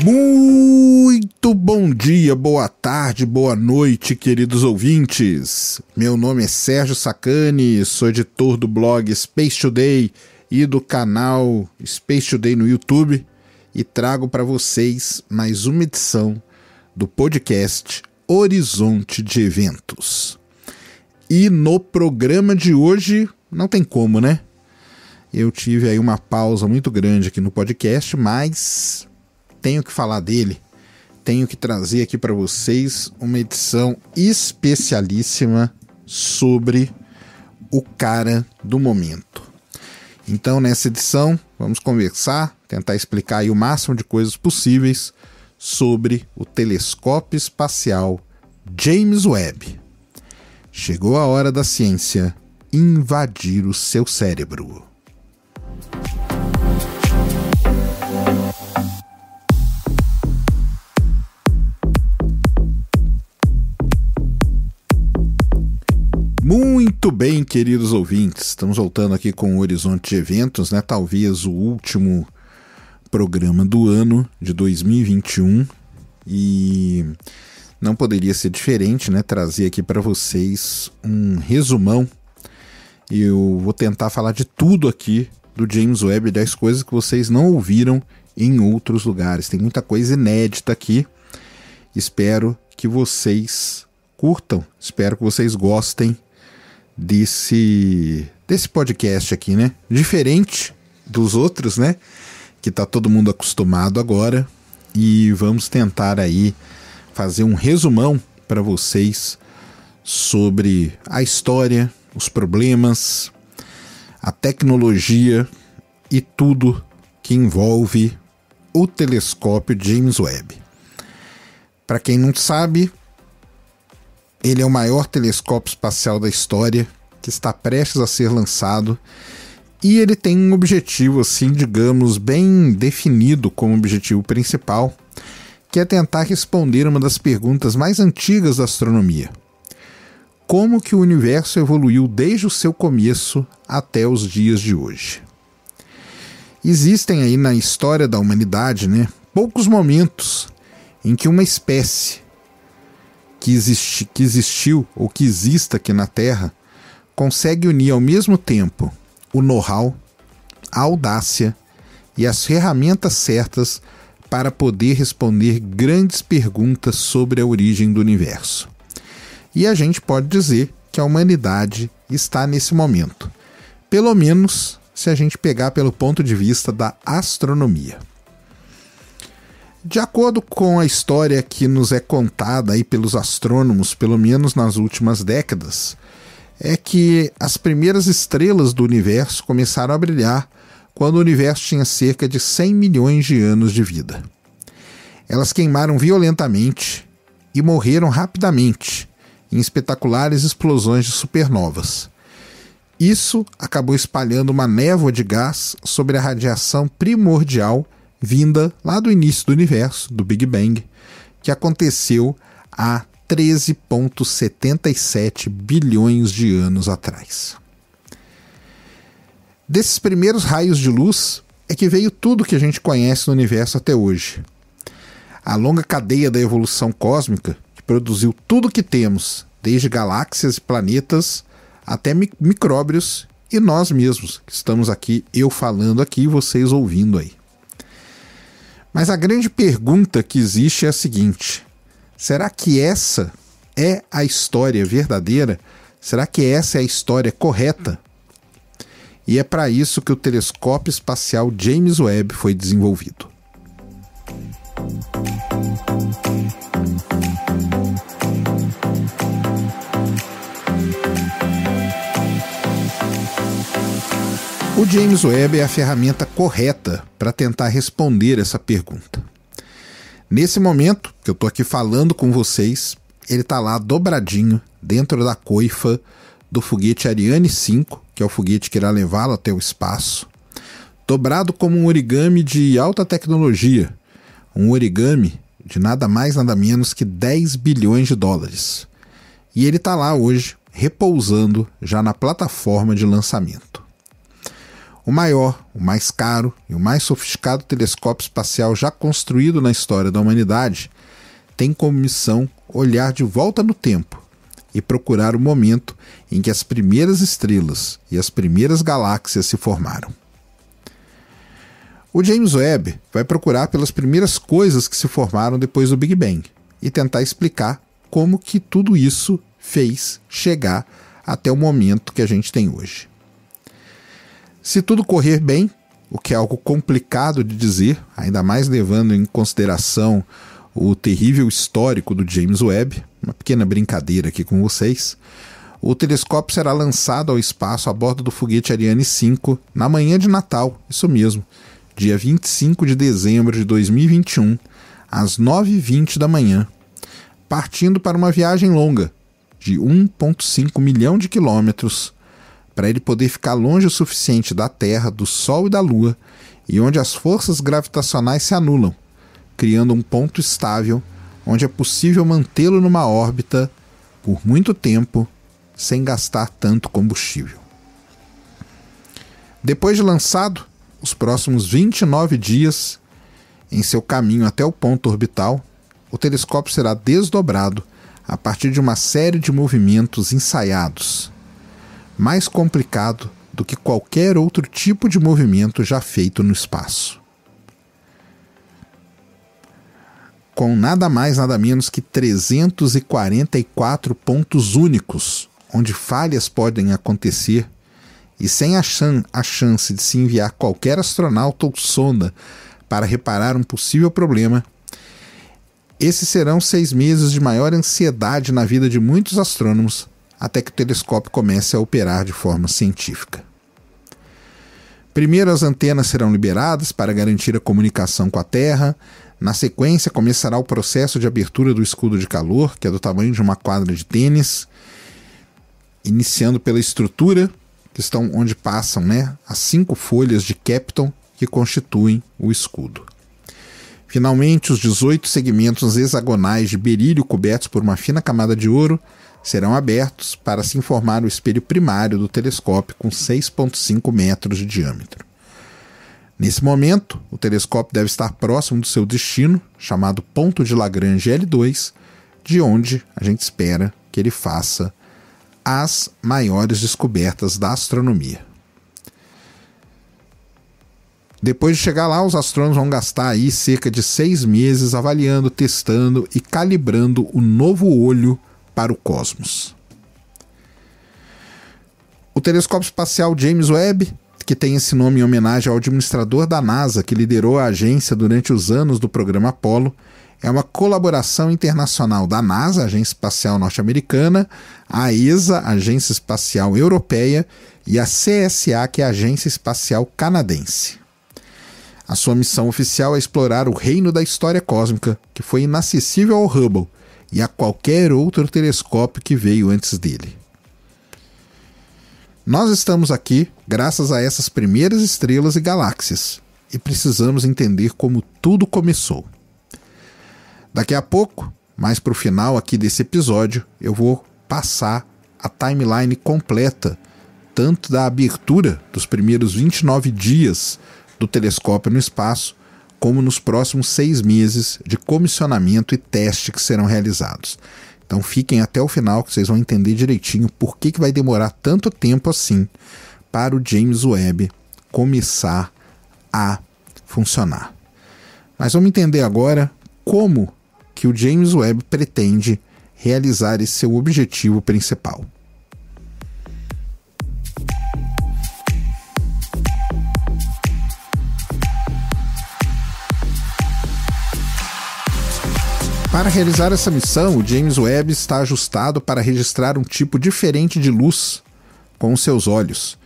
Muito bom dia, boa tarde, boa noite, queridos ouvintes. Meu nome é Sérgio Sacani, sou editor do blog Space Today e do canal Space Today no YouTube e trago para vocês mais uma edição do podcast Horizonte de Eventos. E no programa de hoje, não tem como, né? Eu tive aí uma pausa muito grande aqui no podcast, mas tenho que falar dele, tenho que trazer aqui para vocês uma edição especialíssima sobre o cara do momento. Então, nessa edição, vamos conversar, tentar explicar aí o máximo de coisas possíveis sobre o telescópio espacial James Webb. Chegou a hora da ciência invadir o seu cérebro. Muito bem, queridos ouvintes, estamos voltando aqui com o Horizonte de Eventos, né? Talvez o último programa do ano de 2021 e não poderia ser diferente, né? Trazer aqui para vocês um resumão. Eu vou tentar falar de tudo aqui do James Webb, das coisas que vocês não ouviram em outros lugares. Tem muita coisa inédita aqui. Espero que vocês curtam, espero que vocês gostem desse podcast aqui, né? Diferente dos outros, né? Que tá todo mundo acostumado agora. E vamos tentar aí fazer um resumão para vocês sobre a história, os problemas, a tecnologia e tudo que envolve o telescópio James Webb. Para quem não sabe, ele é o maior telescópio espacial da história, que está prestes a ser lançado, e ele tem um objetivo, assim, digamos, bem definido como objetivo principal, que é tentar responder uma das perguntas mais antigas da astronomia. Como que o universo evoluiu desde o seu começo até os dias de hoje? Existem aí na história da humanidade, né, poucos momentos em que uma espécie que existiu ou que exista aqui na Terra consegue unir ao mesmo tempo o know-how, a audácia e as ferramentas certas para poder responder grandes perguntas sobre a origem do universo. E a gente pode dizer que a humanidade está nesse momento, pelo menos se a gente pegar pelo ponto de vista da astronomia. De acordo com a história que nos é contada aí pelos astrônomos, pelo menos nas últimas décadas, é que as primeiras estrelas do universo começaram a brilhar quando o universo tinha cerca de 100 milhões de anos de vida. Elas queimaram violentamente e morreram rapidamente em espetaculares explosões de supernovas. Isso acabou espalhando uma névoa de gás sobre a radiação primordial vinda lá do início do universo, do Big Bang, que aconteceu há 13,77 bilhões de anos atrás. Desses primeiros raios de luz é que veio tudo que a gente conhece no universo até hoje. A longa cadeia da evolução cósmica, que produziu tudo que temos, desde galáxias e planetas até micróbios e nós mesmos, que estamos aqui, eu falando aqui e vocês ouvindo aí. Mas a grande pergunta que existe é a seguinte: será que essa é a história verdadeira? Será que essa é a história correta? E é para isso que o telescópio espacial James Webb foi desenvolvido. O James Webb é a ferramenta correta para tentar responder essa pergunta. Nesse momento que eu estou aqui falando com vocês, ele está lá dobradinho dentro da coifa do foguete Ariane 5, que é o foguete que irá levá-lo até o espaço, dobrado como um origami de alta tecnologia, um origami de nada mais nada menos que 10 bilhões de dólares. E ele está lá hoje, repousando já na plataforma de lançamento. O maior, o mais caro e o mais sofisticado telescópio espacial já construído na história da humanidade tem como missão olhar de volta no tempo e procurar o momento em que as primeiras estrelas e as primeiras galáxias se formaram. O James Webb vai procurar pelas primeiras coisas que se formaram depois do Big Bang e tentar explicar como que tudo isso fez chegar até o momento que a gente tem hoje. Se tudo correr bem, o que é algo complicado de dizer, ainda mais levando em consideração o terrível histórico do James Webb, uma pequena brincadeira aqui com vocês, o telescópio será lançado ao espaço a bordo do foguete Ariane 5 na manhã de Natal, isso mesmo, dia 25 de dezembro de 2021, às 9h20 da manhã, partindo para uma viagem longa, de 1,5 milhão de quilômetros, para ele poder ficar longe o suficiente da Terra, do Sol e da Lua, e onde as forças gravitacionais se anulam, criando um ponto estável onde é possível mantê-lo numa órbita por muito tempo sem gastar tanto combustível. Depois de lançado, os próximos 29 dias, em seu caminho até o ponto orbital, o telescópio será desdobrado a partir de uma série de movimentos ensaiados, mais complicado do que qualquer outro tipo de movimento já feito no espaço. Com nada mais nada menos que 344 pontos únicos, onde falhas podem acontecer, e sem a chance de se enviar qualquer astronauta ou sonda para reparar um possível problema, esses serão 6 meses de maior ansiedade na vida de muitos astrônomos, até que o telescópio comece a operar de forma científica. Primeiro, as antenas serão liberadas para garantir a comunicação com a Terra. Na sequência, começará o processo de abertura do escudo de calor, que é do tamanho de uma quadra de tênis, iniciando pela estrutura, que estão onde passam, as 5 folhas de Kepton que constituem o escudo. Finalmente, os 18 segmentos hexagonais de berílio cobertos por uma fina camada de ouro serão abertos para se formar o espelho primário do telescópio com 6,5 metros de diâmetro. Nesse momento, o telescópio deve estar próximo do seu destino, chamado ponto de Lagrange L2, de onde a gente espera que ele faça as maiores descobertas da astronomia. Depois de chegar lá, os astrônomos vão gastar aí cerca de 6 meses avaliando, testando e calibrando o novo olho para o cosmos. O telescópio espacial James Webb, que tem esse nome em homenagem ao administrador da NASA que liderou a agência durante os anos do programa Apollo, é uma colaboração internacional da NASA, Agência Espacial Norte-Americana, a ESA, Agência Espacial Europeia, e a CSA, que é a Agência Espacial Canadense. A sua missão oficial é explorar o reino da história cósmica, que foi inacessível ao Hubble e a qualquer outro telescópio que veio antes dele. Nós estamos aqui graças a essas primeiras estrelas e galáxias, e precisamos entender como tudo começou. Daqui a pouco, mais para o final aqui desse episódio, eu vou passar a timeline completa, tanto da abertura dos primeiros 29 dias do telescópio no espaço, como nos próximos 6 meses de comissionamento e teste que serão realizados. Então fiquem até o final que vocês vão entender direitinho por que vai demorar tanto tempo assim para o James Webb começar a funcionar. Mas vamos entender agora como que o James Webb pretende realizar esse seu objetivo principal. Para realizar essa missão, o James Webb está ajustado para registrar um tipo diferente de luz com os seus olhos.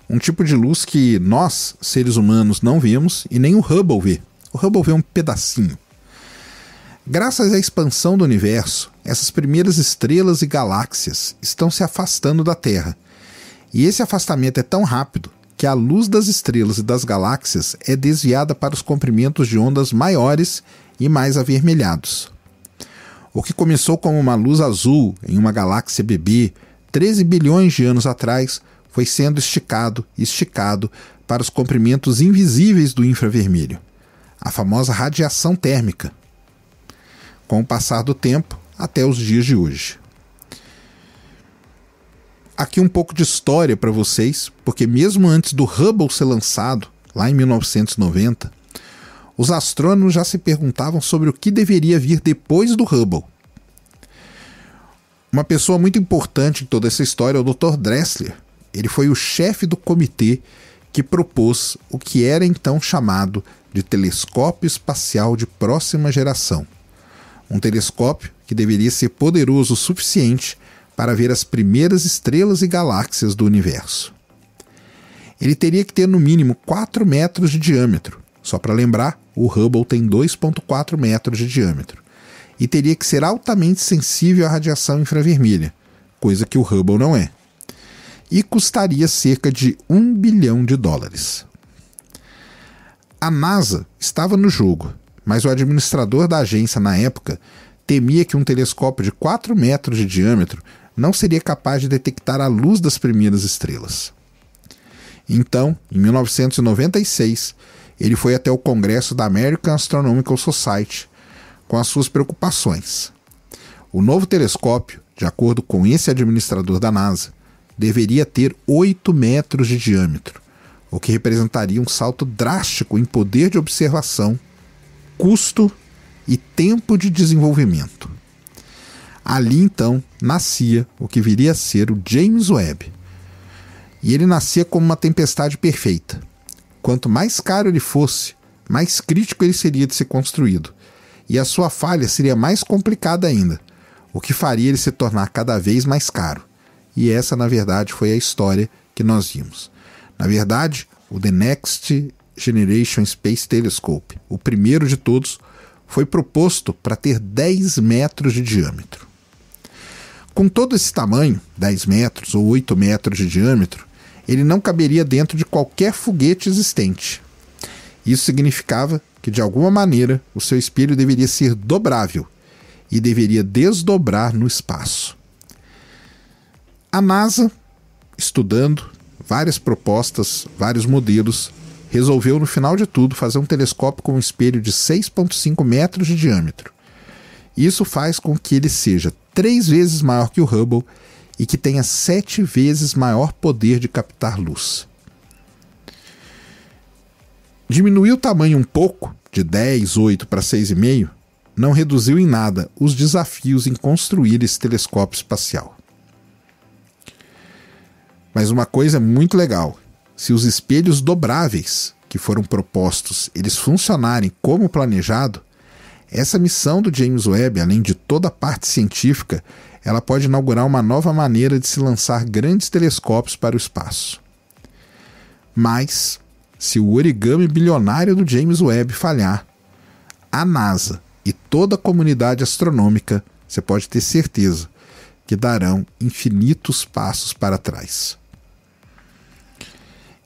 Um tipo de luz que nós, seres humanos, não vemos e nem o Hubble vê. O Hubble vê um pedacinho. Graças à expansão do universo, essas primeiras estrelas e galáxias estão se afastando da Terra. E esse afastamento é tão rápido que a luz das estrelas e das galáxias é desviada para os comprimentos de ondas maiores e mais avermelhados. O que começou como uma luz azul em uma galáxia bebê 13 bilhões de anos atrás foi sendo esticado e esticado para os comprimentos invisíveis do infravermelho, a famosa radiação térmica, com o passar do tempo até os dias de hoje. Aqui um pouco de história para vocês, porque mesmo antes do Hubble ser lançado, lá em 1990, os astrônomos já se perguntavam sobre o que deveria vir depois do Hubble. Uma pessoa muito importante em toda essa história é o Dr. Drexler. Ele foi o chefe do comitê que propôs o que era então chamado de telescópio espacial de próxima geração. Um telescópio que deveria ser poderoso o suficiente para ver as primeiras estrelas e galáxias do universo. Ele teria que ter no mínimo 4 metros de diâmetro. Só para lembrar, o Hubble tem 2,4 metros de diâmetro. E teria que ser altamente sensível à radiação infravermelha, coisa que o Hubble não é. E custaria cerca de $1 bilhão. A NASA estava no jogo, mas o administrador da agência na época temia que um telescópio de 4 metros de diâmetro não seria capaz de detectar a luz das primeiras estrelas. Então, em 1996, ele foi até o Congresso da American Astronomical Society com as suas preocupações. O novo telescópio, de acordo com esse administrador da NASA, deveria ter 8 metros de diâmetro, o que representaria um salto drástico em poder de observação, custo e tempo de desenvolvimento. Ali então nascia o que viria a ser o James Webb. E ele nascia como uma tempestade perfeita. Quanto mais caro ele fosse, mais crítico ele seria de ser construído. E a sua falha seria mais complicada ainda, o que faria ele se tornar cada vez mais caro. E essa, na verdade, foi a história que nós vimos. Na verdade, o The Next Generation Space Telescope, o primeiro de todos, foi proposto para ter 10 metros de diâmetro. Com todo esse tamanho, 10 metros ou 8 metros de diâmetro, ele não caberia dentro de qualquer foguete existente. Isso significava que, de alguma maneira, o seu espelho deveria ser dobrável e deveria desdobrar no espaço. A NASA, estudando várias propostas, vários modelos, resolveu, no final de tudo, fazer um telescópio com um espelho de 6,5 metros de diâmetro. Isso faz com que ele seja 3 vezes maior que o Hubble e que tenha 7 vezes maior poder de captar luz. Diminuir o tamanho um pouco, de 10,8 para 6,5, não reduziu em nada os desafios em construir esse telescópio espacial. Mas uma coisa muito legal: se os espelhos dobráveis que foram propostos eles funcionarem como planejado, essa missão do James Webb, além de toda a parte científica, ela pode inaugurar uma nova maneira de se lançar grandes telescópios para o espaço. Mas, se o origami bilionário do James Webb falhar, a NASA e toda a comunidade astronômica, você pode ter certeza, que darão infinitos passos para trás.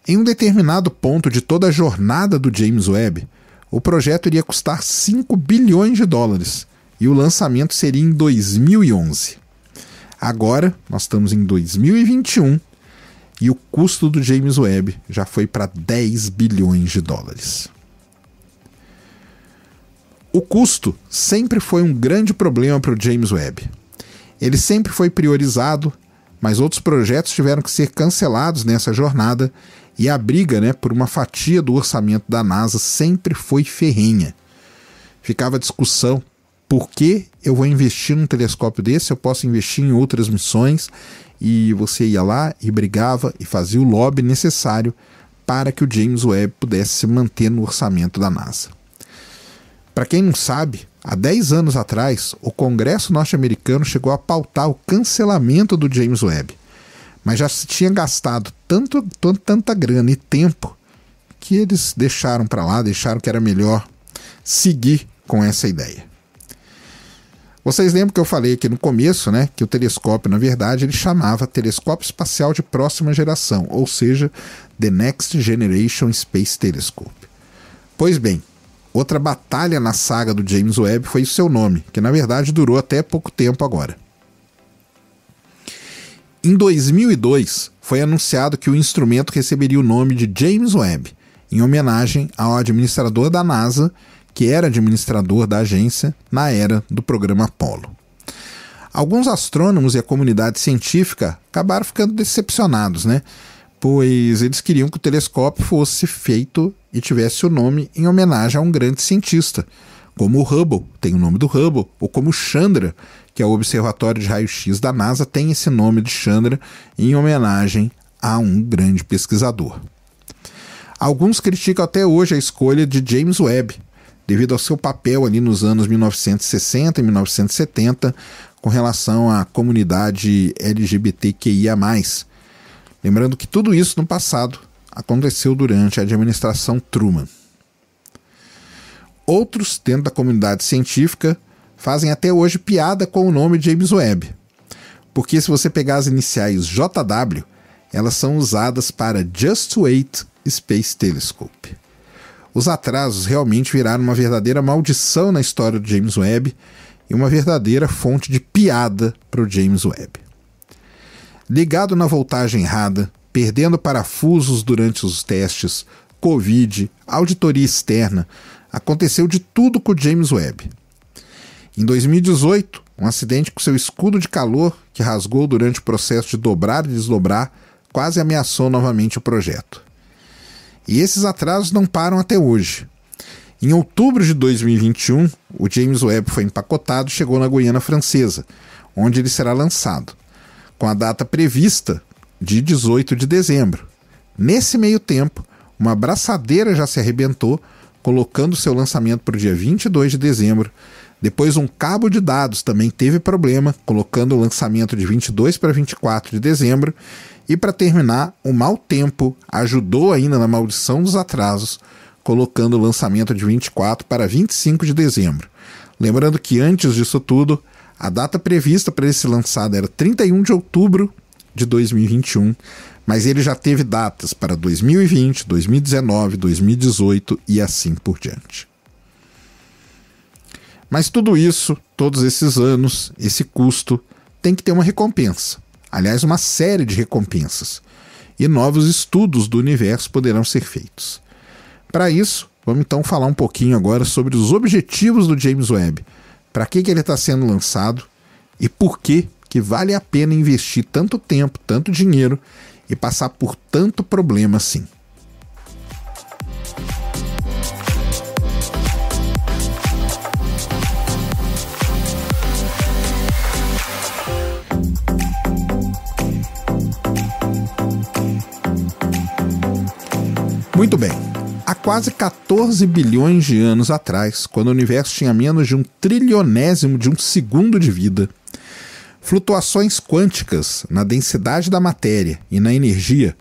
Em um determinado ponto de toda a jornada do James Webb, o projeto iria custar $5 bilhões e o lançamento seria em 2011. Agora, nós estamos em 2021 e o custo do James Webb já foi para $10 bilhões. O custo sempre foi um grande problema para o James Webb. Ele sempre foi priorizado, mas outros projetos tiveram que ser cancelados nessa jornada e a briga, por uma fatia do orçamento da NASA sempre foi ferrenha. Ficava a discussão: por que eu vou investir num telescópio desse? Eu posso investir em outras missões. E você ia lá e brigava e fazia o lobby necessário para que o James Webb pudesse se manter no orçamento da NASA. Para quem não sabe, há 10 anos atrás, o Congresso norte-americano chegou a pautar o cancelamento do James Webb, mas já se tinha gastado tanta grana e tempo que eles deixaram para lá, deixaram que era melhor seguir com essa ideia. Vocês lembram que eu falei aqui no começo, que o telescópio, na verdade, ele chamava Telescópio Espacial de Próxima Geração, ou seja, The Next Generation Space Telescope. Pois bem, outra batalha na saga do James Webb foi o seu nome, que na verdade durou até pouco tempo agora. Em 2002, foi anunciado que o instrumento receberia o nome de James Webb, em homenagem ao administrador da NASA, que era administrador da agência na era do programa Apollo. Alguns astrônomos e a comunidade científica acabaram ficando decepcionados, né? Pois eles queriam que o telescópio fosse feito e tivesse o nome em homenagem a um grande cientista, como o Hubble, tem o nome do Hubble, ou como o Chandra, que é o observatório de raio-x da NASA, tem esse nome de Chandra em homenagem a um grande pesquisador. Alguns criticam até hoje a escolha de James Webb, devido ao seu papel ali nos anos 1960 e 1970 com relação à comunidade LGBTQIA+. Lembrando que tudo isso no passado aconteceu durante a administração Truman. Outros, dentro da comunidade científica, fazem até hoje piada com o nome James Webb, porque se você pegar as iniciais JW, elas são usadas para Just Wait Space Telescope. Os atrasos realmente viraram uma verdadeira maldição na história do James Webb e uma verdadeira fonte de piada para o James Webb. Ligado na voltagem errada, perdendo parafusos durante os testes, Covid, auditoria externa, aconteceu de tudo com o James Webb. Em 2018, um acidente com seu escudo de calor, que rasgou durante o processo de dobrar e desdobrar, quase ameaçou novamente o projeto. E esses atrasos não param até hoje. Em outubro de 2021, o James Webb foi empacotado e chegou na Guiana Francesa, onde ele será lançado, com a data prevista de 18 de dezembro. Nesse meio tempo, uma abraçadeira já se arrebentou, colocando seu lançamento para o dia 22 de dezembro. Depois um cabo de dados também teve problema, colocando o lançamento de 22 para 24 de dezembro. E para terminar, o mau tempo ajudou ainda na maldição dos atrasos, colocando o lançamento de 24 para 25 de dezembro. Lembrando que antes disso tudo, a data prevista para ele ser lançado era 31 de outubro de 2021, mas ele já teve datas para 2020, 2019, 2018 e assim por diante. Mas tudo isso, todos esses anos, esse custo, tem que ter uma recompensa. Aliás, uma série de recompensas. E novos estudos do universo poderão ser feitos. Para isso, vamos então falar um pouquinho agora sobre os objetivos do James Webb. Para que ele está sendo lançado e por que vale a pena investir tanto tempo, tanto dinheiro e passar por tanto problema assim. Muito bem, há quase 14 bilhões de anos atrás, quando o universo tinha menos de 1/trillionésimo de um segundo de vida, flutuações quânticas na densidade da matéria e na energia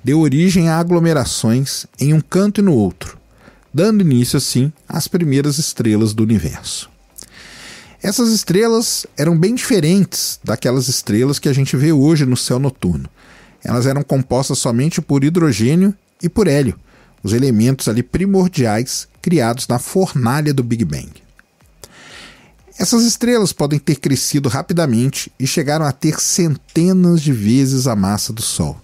deu origem a aglomerações em um canto e no outro, dando início assim às primeiras estrelas do universo. Essas estrelas eram bem diferentes daquelas estrelas que a gente vê hoje no céu noturno. Elas eram compostas somente por hidrogênio e por hélio, os elementos ali primordiais criados na fornalha do Big Bang. Essas estrelas podem ter crescido rapidamente e chegaram a ter centenas de vezes a massa do Sol,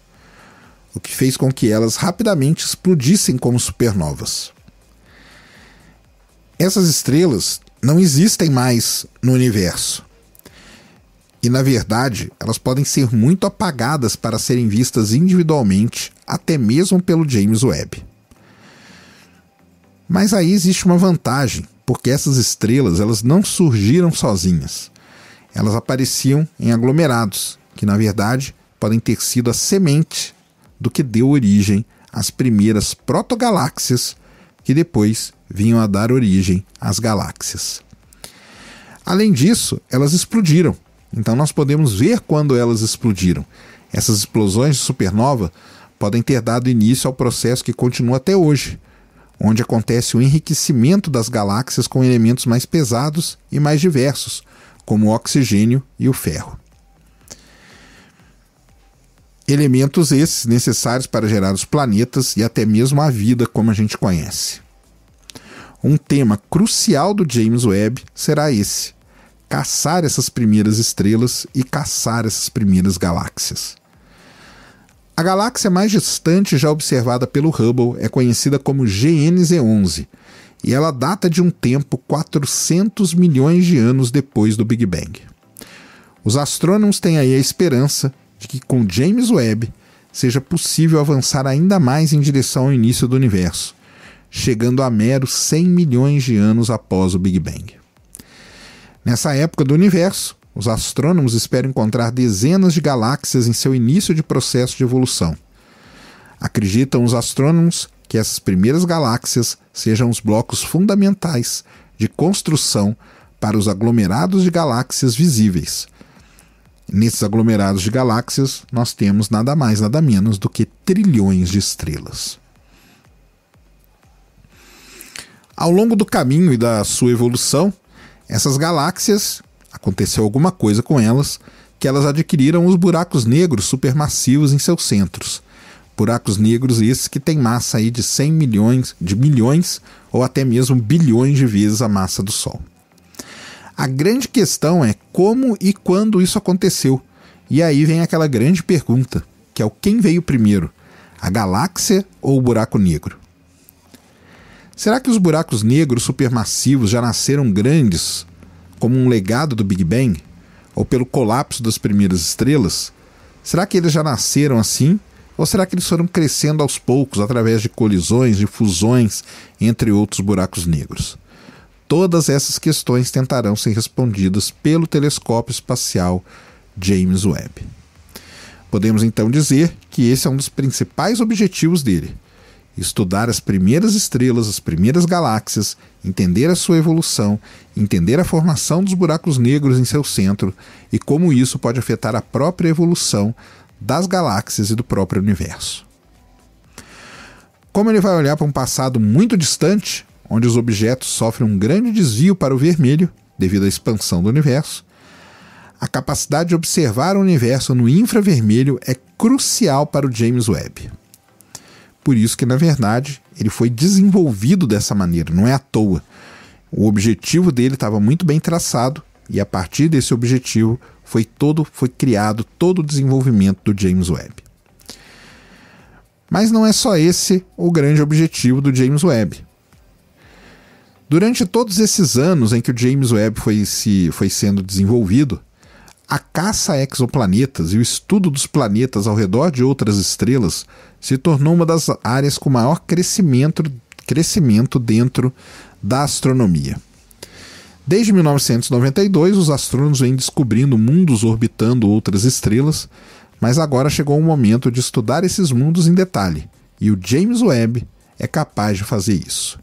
o que fez com que elas rapidamente explodissem como supernovas. Essas estrelas não existem mais no universo. E, na verdade, elas podem ser muito apagadas para serem vistas individualmente, até mesmo pelo James Webb. Mas aí existe uma vantagem, porque essas estrelas elas não surgiram sozinhas. Elas apareciam em aglomerados, que, na verdade, podem ter sido a semente do que deu origem às primeiras protogaláxias, que depois vinham a dar origem às galáxias. Além disso, elas explodiram. Então nós podemos ver quando elas explodiram. Essas explosões de supernova podem ter dado início ao processo que continua até hoje, onde acontece o enriquecimento das galáxias com elementos mais pesados e mais diversos, como o oxigênio e o ferro. Elementos esses necessários para gerar os planetas e até mesmo a vida como a gente conhece. Um tema crucial do James Webb será esse: caçar essas primeiras estrelas e caçar essas primeiras galáxias. A galáxia mais distante já observada pelo Hubble é conhecida como GNZ11, e ela data de um tempo 400 milhões de anos depois do Big Bang. Os astrônomos têm aí a esperança de que com James Webb seja possível avançar ainda mais em direção ao início do universo, chegando a meros 100 milhões de anos após o Big Bang. Nessa época do universo, os astrônomos esperam encontrar dezenas de galáxias em seu início de processo de evolução. Acreditam os astrônomos que essas primeiras galáxias sejam os blocos fundamentais de construção para os aglomerados de galáxias visíveis. Nesses aglomerados de galáxias, nós temos nada mais, nada menos do que trilhões de estrelas. Ao longo do caminho e da sua evolução, essas galáxias, aconteceu alguma coisa com elas, que elas adquiriram os buracos negros supermassivos em seus centros. Buracos negros esses que têm massa aí de 100 milhões, de milhões ou até mesmo bilhões de vezes a massa do Sol. A grande questão é como e quando isso aconteceu. E aí vem aquela grande pergunta, que é o quem veio primeiro, a galáxia ou o buraco negro? Será que os buracos negros supermassivos já nasceram grandes, como um legado do Big Bang? Ou pelo colapso das primeiras estrelas? Será que eles já nasceram assim? Ou será que eles foram crescendo aos poucos através de colisões, de fusões, entre outros buracos negros? Todas essas questões tentarão ser respondidas pelo telescópio espacial James Webb. Podemos então dizer que esse é um dos principais objetivos dele: estudar as primeiras estrelas, as primeiras galáxias, entender a sua evolução, entender a formação dos buracos negros em seu centro e como isso pode afetar a própria evolução das galáxias e do próprio universo. Como ele vai olhar para um passado muito distante, onde os objetos sofrem um grande desvio para o vermelho, devido à expansão do universo, a capacidade de observar o universo no infravermelho é crucial para o James Webb. Por isso que, na verdade, ele foi desenvolvido dessa maneira, não é à toa. O objetivo dele estava muito bem traçado e, a partir desse objetivo, foi criado todo o desenvolvimento do James Webb. Mas não é só esse o grande objetivo do James Webb. Durante todos esses anos em que o James Webb foi sendo desenvolvido, a caça a exoplanetas e o estudo dos planetas ao redor de outras estrelas se tornou uma das áreas com maior crescimento dentro da astronomia. Desde 1992, os astrônomos vêm descobrindo mundos orbitando outras estrelas, mas agora chegou o momento de estudar esses mundos em detalhe, e o James Webb é capaz de fazer isso.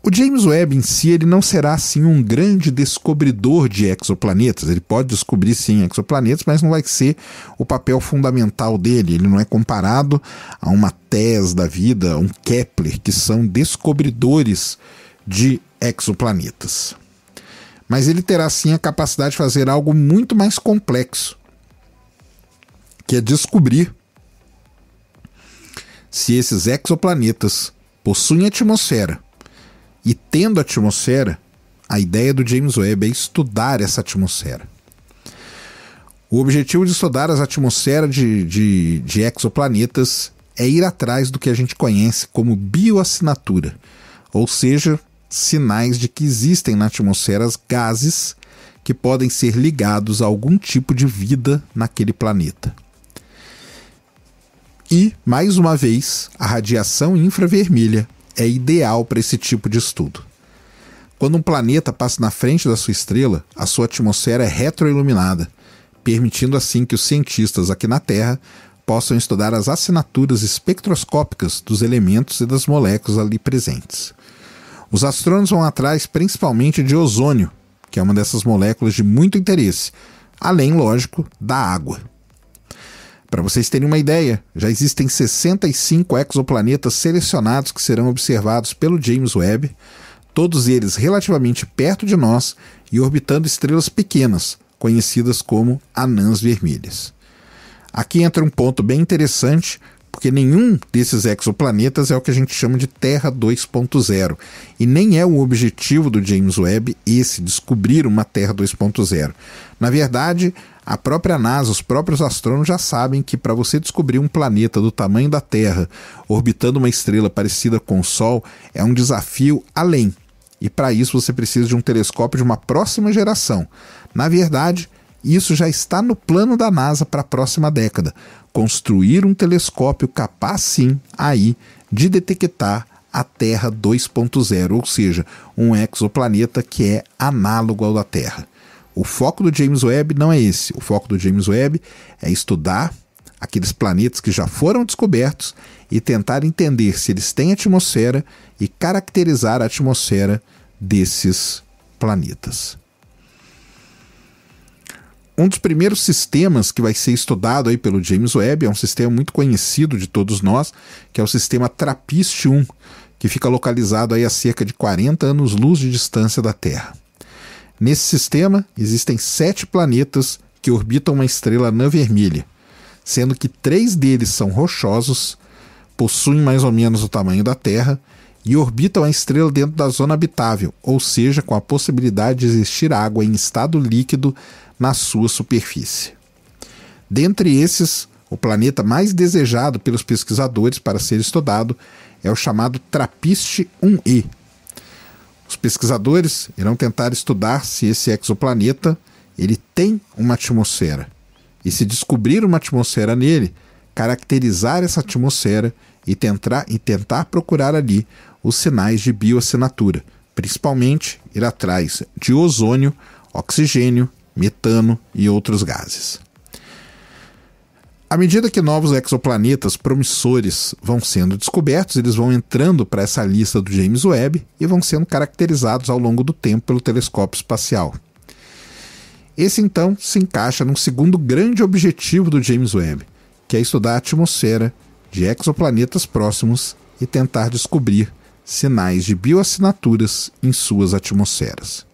O James Webb em si ele não será assim um grande descobridor de exoplanetas. Ele pode descobrir sim exoplanetas, mas não vai ser o papel fundamental dele. Ele não é comparado a uma TESS da vida, a um Kepler, que são descobridores de exoplanetas. Mas ele terá sim a capacidade de fazer algo muito mais complexo, que é descobrir se esses exoplanetas possuem atmosfera. E tendo atmosfera, a ideia do James Webb é estudar essa atmosfera. O objetivo de estudar as atmosferas de exoplanetas é ir atrás do que a gente conhece como bioassinatura, ou seja, sinais de que existem na atmosfera gases que podem ser ligados a algum tipo de vida naquele planeta. E, mais uma vez, a radiação infravermelha é ideal para esse tipo de estudo. Quando um planeta passa na frente da sua estrela, a sua atmosfera é retroiluminada, permitindo assim que os cientistas aqui na Terra possam estudar as assinaturas espectroscópicas dos elementos e das moléculas ali presentes. Os astrônomos vão atrás principalmente de ozônio, que é uma dessas moléculas de muito interesse, além, lógico, da água. Para vocês terem uma ideia, já existem 65 exoplanetas selecionados que serão observados pelo James Webb, todos eles relativamente perto de nós e orbitando estrelas pequenas, conhecidas como anãs vermelhas. Aqui entra um ponto bem interessante, porque nenhum desses exoplanetas é o que a gente chama de Terra 2.0, e nem é o objetivo do James Webb descobrir uma Terra 2.0. Na verdade, A própria NASA, os próprios astrônomos já sabem que para você descobrir um planeta do tamanho da Terra orbitando uma estrela parecida com o Sol é um desafio além. E para isso você precisa de um telescópio de uma próxima geração. Na verdade, isso já está no plano da NASA para a próxima década. Construir um telescópio capaz sim aí de detectar a Terra 2.0, ou seja, um exoplaneta que é análogo ao da Terra. O foco do James Webb não é esse. O foco do James Webb é estudar aqueles planetas que já foram descobertos e tentar entender se eles têm atmosfera e caracterizar a atmosfera desses planetas. Um dos primeiros sistemas que vai ser estudado aí pelo James Webb é um sistema muito conhecido de todos nós, que é o sistema TRAPPIST-1, que fica localizado aí a cerca de 40 anos-luz de distância da Terra. Nesse sistema, existem 7 planetas que orbitam uma estrela anã vermelha, sendo que 3 deles são rochosos, possuem mais ou menos o tamanho da Terra e orbitam a estrela dentro da zona habitável, ou seja, com a possibilidade de existir água em estado líquido na sua superfície. Dentre esses, o planeta mais desejado pelos pesquisadores para ser estudado é o chamado TRAPPIST-1e. Os pesquisadores irão tentar estudar se esse exoplaneta ele tem uma atmosfera. E se descobrir uma atmosfera nele, caracterizar essa atmosfera e tentar procurar ali os sinais de bioassinatura, principalmente ir atrás de ozônio, oxigênio, metano e outros gases. À medida que novos exoplanetas promissores vão sendo descobertos, eles vão entrando para essa lista do James Webb e vão sendo caracterizados ao longo do tempo pelo telescópio espacial. Esse, então, se encaixa num segundo grande objetivo do James Webb, que é estudar a atmosfera de exoplanetas próximos e tentar descobrir sinais de bioassinaturas em suas atmosferas.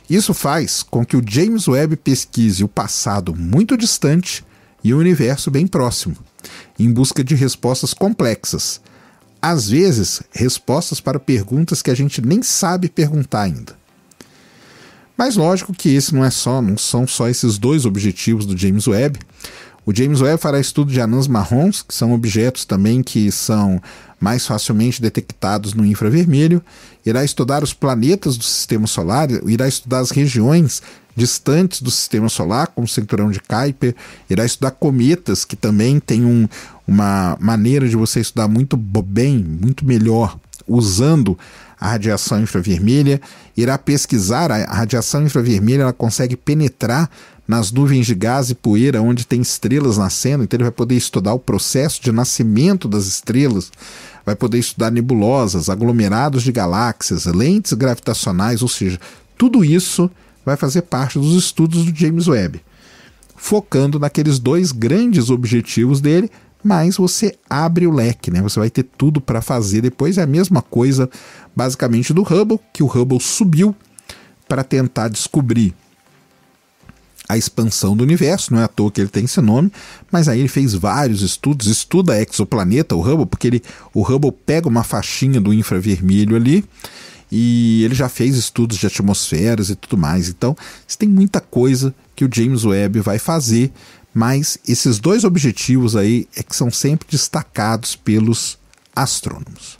Isso faz com que o James Webb pesquise o passado muito distante e o universo bem próximo, em busca de respostas complexas, às vezes respostas para perguntas que a gente nem sabe perguntar ainda. Mas lógico que esse não são só esses 2 objetivos do James Webb. O James Webb fará estudo de anãs marrons, que são objetos também que são mais facilmente detectados no infravermelho, irá estudar os planetas do sistema solar, irá estudar as regiões distantes do sistema solar, como o cinturão de Kuiper, irá estudar cometas, que também tem uma maneira de você estudar muito melhor, usando a radiação infravermelha, irá pesquisar a radiação infravermelha, ela consegue penetrar nas nuvens de gás e poeira onde tem estrelas nascendo, então ele vai poder estudar o processo de nascimento das estrelas, vai poder estudar nebulosas, aglomerados de galáxias, lentes gravitacionais, ou seja, tudo isso vai fazer parte dos estudos do James Webb, focando naqueles 2 grandes objetivos dele, mas você abre o leque, né? Você vai ter tudo para fazer. Depois é a mesma coisa, basicamente, do Hubble, que o Hubble subiu para tentar descobrir a expansão do universo, não é à toa que ele tem esse nome, mas aí ele fez vários estudos, estuda exoplaneta, o Hubble, porque o Hubble pega uma faixinha do infravermelho ali, e ele já fez estudos de atmosferas e tudo mais. Então, tem muita coisa que o James Webb vai fazer, mas esses 2 objetivos aí é que são sempre destacados pelos astrônomos.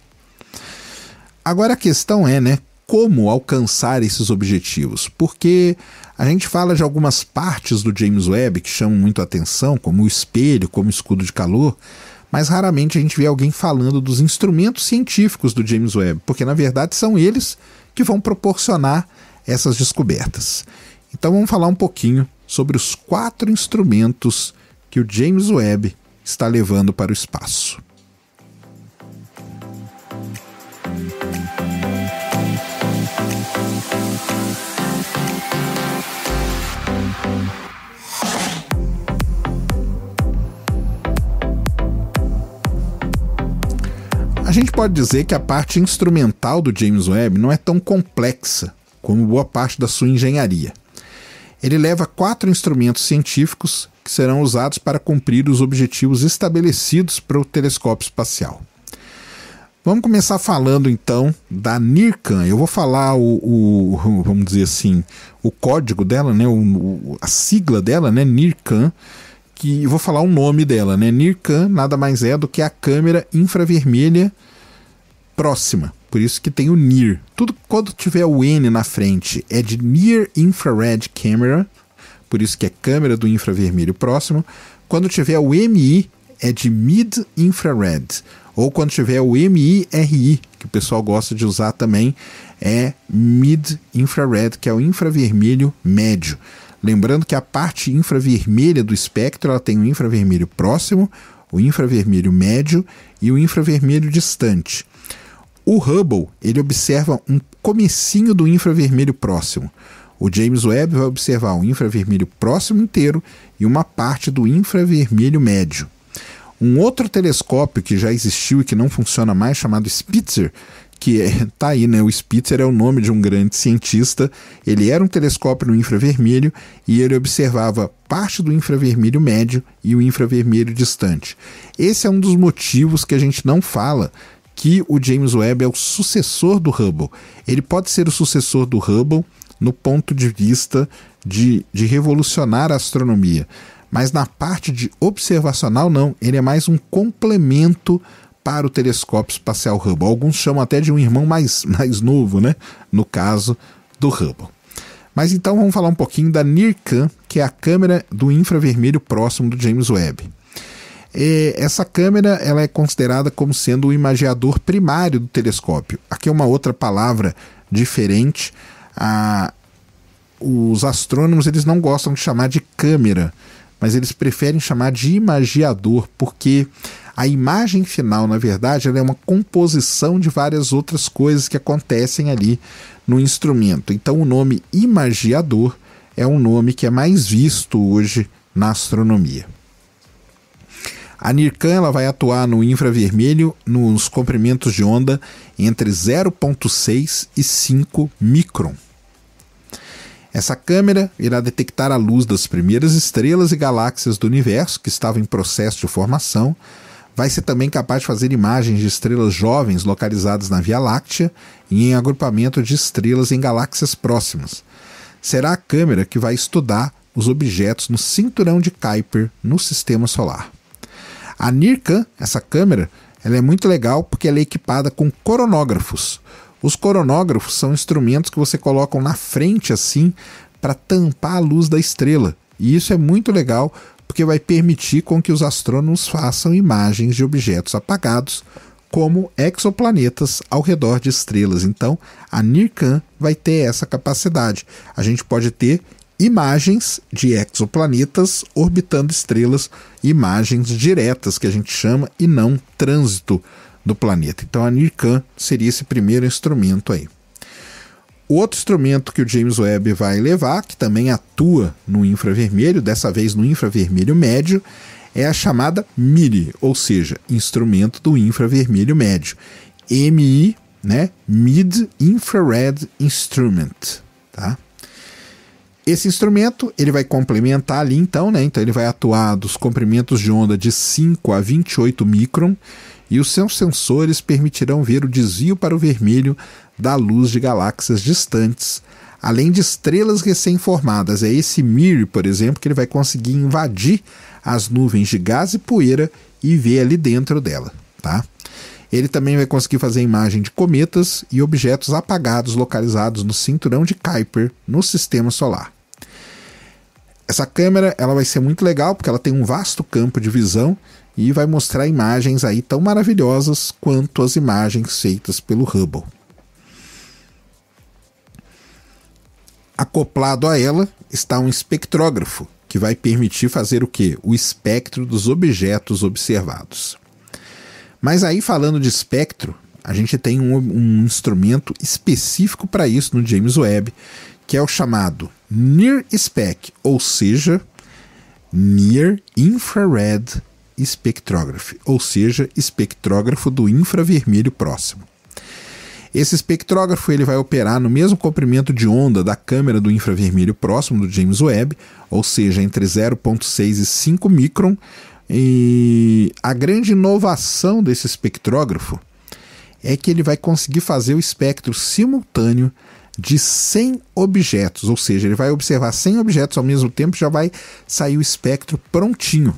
Agora a questão é, né, como alcançar esses objetivos? Porque a gente fala de algumas partes do James Webb que chamam muito a atenção, como o espelho, como o escudo de calor, mas raramente a gente vê alguém falando dos instrumentos científicos do James Webb, porque na verdade são eles que vão proporcionar essas descobertas. Então vamos falar um pouquinho sobre os 4 instrumentos que o James Webb está levando para o espaço. A gente pode dizer que a parte instrumental do James Webb não é tão complexa como boa parte da sua engenharia. Ele leva 4 instrumentos científicos que serão usados para cumprir os objetivos estabelecidos para o telescópio espacial. Vamos começar falando então da NIRCam. Eu vou falar vamos dizer assim, o código dela, né, a sigla dela, né, NIRCam, que eu vou falar o nome dela, né? NIRCam nada mais é do que a câmera infravermelha próxima. Por isso que tem o NIR. Tudo quando tiver o N na frente é de Near Infrared Camera, por isso que é câmera do infravermelho próximo. Quando tiver o MI é de Mid Infrared. Ou quando tiver o MIRI, que o pessoal gosta de usar também, é Mid Infrared, que é o infravermelho médio. Lembrando que a parte infravermelha do espectro ela tem o infravermelho próximo, o infravermelho médio e o infravermelho distante. O Hubble ele observa um comecinho do infravermelho próximo. O James Webb vai observar o infravermelho próximo inteiro e uma parte do infravermelho médio. Um outro telescópio que já existiu e que não funciona mais, chamado Spitzer, que tá aí, né? O Spitzer é o nome de um grande cientista. Ele era um telescópio no infravermelho e ele observava parte do infravermelho médio e o infravermelho distante. Esse é um dos motivos que a gente não fala que o James Webb é o sucessor do Hubble. Ele pode ser o sucessor do Hubble no ponto de vista de revolucionar a astronomia. Mas na parte de observacional, não. Ele é mais um complemento para o telescópio espacial Hubble. Alguns chamam até de um irmão mais novo, né? No caso do Hubble. Mas então vamos falar um pouquinho da NIRCam, que é a câmera do infravermelho próximo do James Webb. Essa câmera ela é considerada como sendo o imagiador primário do telescópio. Aqui é uma outra palavra diferente. Os astrônomos eles não gostam de chamar de câmera, mas eles preferem chamar de imagiador, porque a imagem final, na verdade, ela é uma composição de várias outras coisas que acontecem ali no instrumento. Então o nome imagiador é um nome que é mais visto hoje na astronomia. A NIRCam ela vai atuar no infravermelho nos comprimentos de onda entre 0,6 e 5 micron. Essa câmera irá detectar a luz das primeiras estrelas e galáxias do universo que estavam em processo de formação. Vai ser também capaz de fazer imagens de estrelas jovens localizadas na Via Láctea e em agrupamento de estrelas em galáxias próximas. Será a câmera que vai estudar os objetos no cinturão de Kuiper no Sistema Solar. A NIRCam, essa câmera, ela é muito legal porque ela é equipada com coronógrafos. Os coronógrafos são instrumentos que você coloca na frente assim para tampar a luz da estrela. E isso é muito legal porque vai permitir com que os astrônomos façam imagens de objetos apagados, como exoplanetas ao redor de estrelas. Então, a NIRCam vai ter essa capacidade. A gente pode ter imagens de exoplanetas orbitando estrelas, imagens diretas que a gente chama e não trânsito do planeta. Então a NIRCam seria esse primeiro instrumento aí. O outro instrumento que o James Webb vai levar, que também atua no infravermelho, dessa vez no infravermelho médio, é a chamada MIRI, ou seja, instrumento do infravermelho médio. MI, né? Mid Infrared Instrument, tá? Esse instrumento ele vai complementar ali então, né? Então ele vai atuar dos comprimentos de onda de 5 a 28 micron e os seus sensores permitirão ver o desvio para o vermelho da luz de galáxias distantes, além de estrelas recém-formadas. É esse MIRI, por exemplo, que ele vai conseguir invadir as nuvens de gás e poeira e ver ali dentro dela, tá? Ele também vai conseguir fazer imagem de cometas e objetos apagados localizados no cinturão de Kuiper no Sistema Solar. Essa câmera ela vai ser muito legal porque ela tem um vasto campo de visão e vai mostrar imagens aí tão maravilhosas quanto as imagens feitas pelo Hubble. Acoplado a ela está um espectrógrafo que vai permitir fazer o quê? O espectro dos objetos observados. Mas aí, falando de espectro, a gente tem um instrumento específico para isso no James Webb, que é o chamado NIRSpec, ou seja, Near Infrared Spectrography, ou seja, espectrógrafo do infravermelho próximo. Esse espectrógrafo ele vai operar no mesmo comprimento de onda da câmera do infravermelho próximo do James Webb, ou seja, entre 0,6 e 5 micron. E a grande inovação desse espectrógrafo é que ele vai conseguir fazer o espectro simultâneo de 100 objetos, ou seja, ele vai observar 100 objetos ao mesmo tempo e já vai sair o espectro prontinho.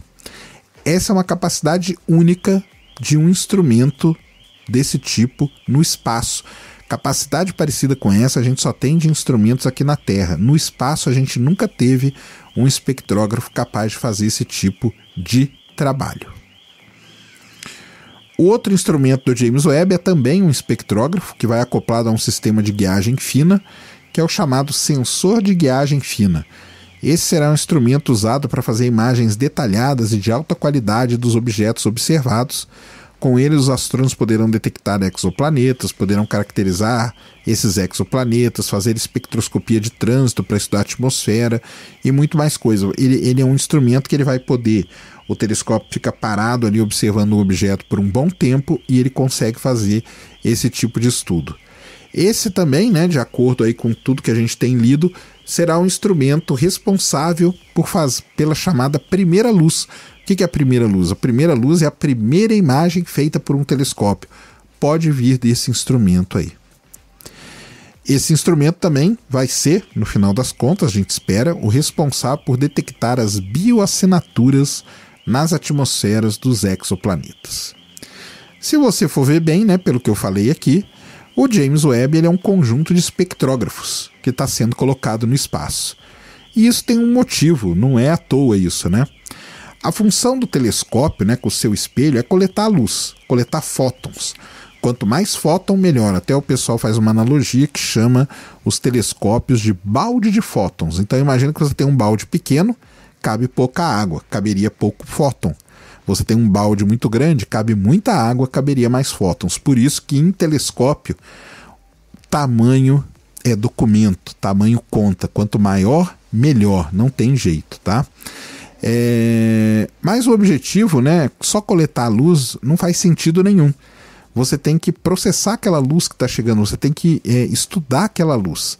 Essa é uma capacidade única de um instrumento desse tipo no espaço. Capacidade parecida com essa a gente só tem de instrumentos aqui na Terra. No espaço a gente nunca teve um espectrógrafo capaz de fazer esse tipo de trabalho. O outro instrumento do James Webb é também um espectrógrafo que vai acoplado a um sistema de guiagem fina, que é o chamado sensor de guiagem fina. Esse será um instrumento usado para fazer imagens detalhadas e de alta qualidade dos objetos observados. Com ele, os astrônomos poderão detectar exoplanetas, poderão caracterizar esses exoplanetas, fazer espectroscopia de trânsito para estudar a atmosfera e muito mais coisa. Ele é um instrumento que ele vai poder... O telescópio fica parado ali observando o objeto por um bom tempo e ele consegue fazer esse tipo de estudo. Esse também, né, de acordo aí com tudo que a gente tem lido, será um instrumento responsável pela chamada primeira luz. O que é a primeira luz? A primeira luz é a primeira imagem feita por um telescópio. Pode vir desse instrumento aí. Esse instrumento também vai ser, no final das contas, a gente espera, o responsável por detectar as bioassinaturas nas atmosferas dos exoplanetas. Se você for ver bem, né, pelo que eu falei aqui, o James Webb ele é um conjunto de espectrógrafos que está sendo colocado no espaço. E isso tem um motivo, não é à toa isso, né? A função do telescópio, né, com o seu espelho, é coletar a luz, coletar fótons. Quanto mais fóton, melhor. Até o pessoal faz uma analogia que chama os telescópios de balde de fótons. Então imagina que você tem um balde pequeno, cabe pouca água, caberia pouco fóton. Você tem um balde muito grande, cabe muita água, caberia mais fótons. Por isso que em telescópio, tamanho é documento, tamanho conta. Quanto maior, melhor. Não tem jeito, tá? Mas o objetivo, né, só coletar a luz não faz sentido nenhum. Você tem que processar aquela luz que está chegando, você tem que estudar aquela luz.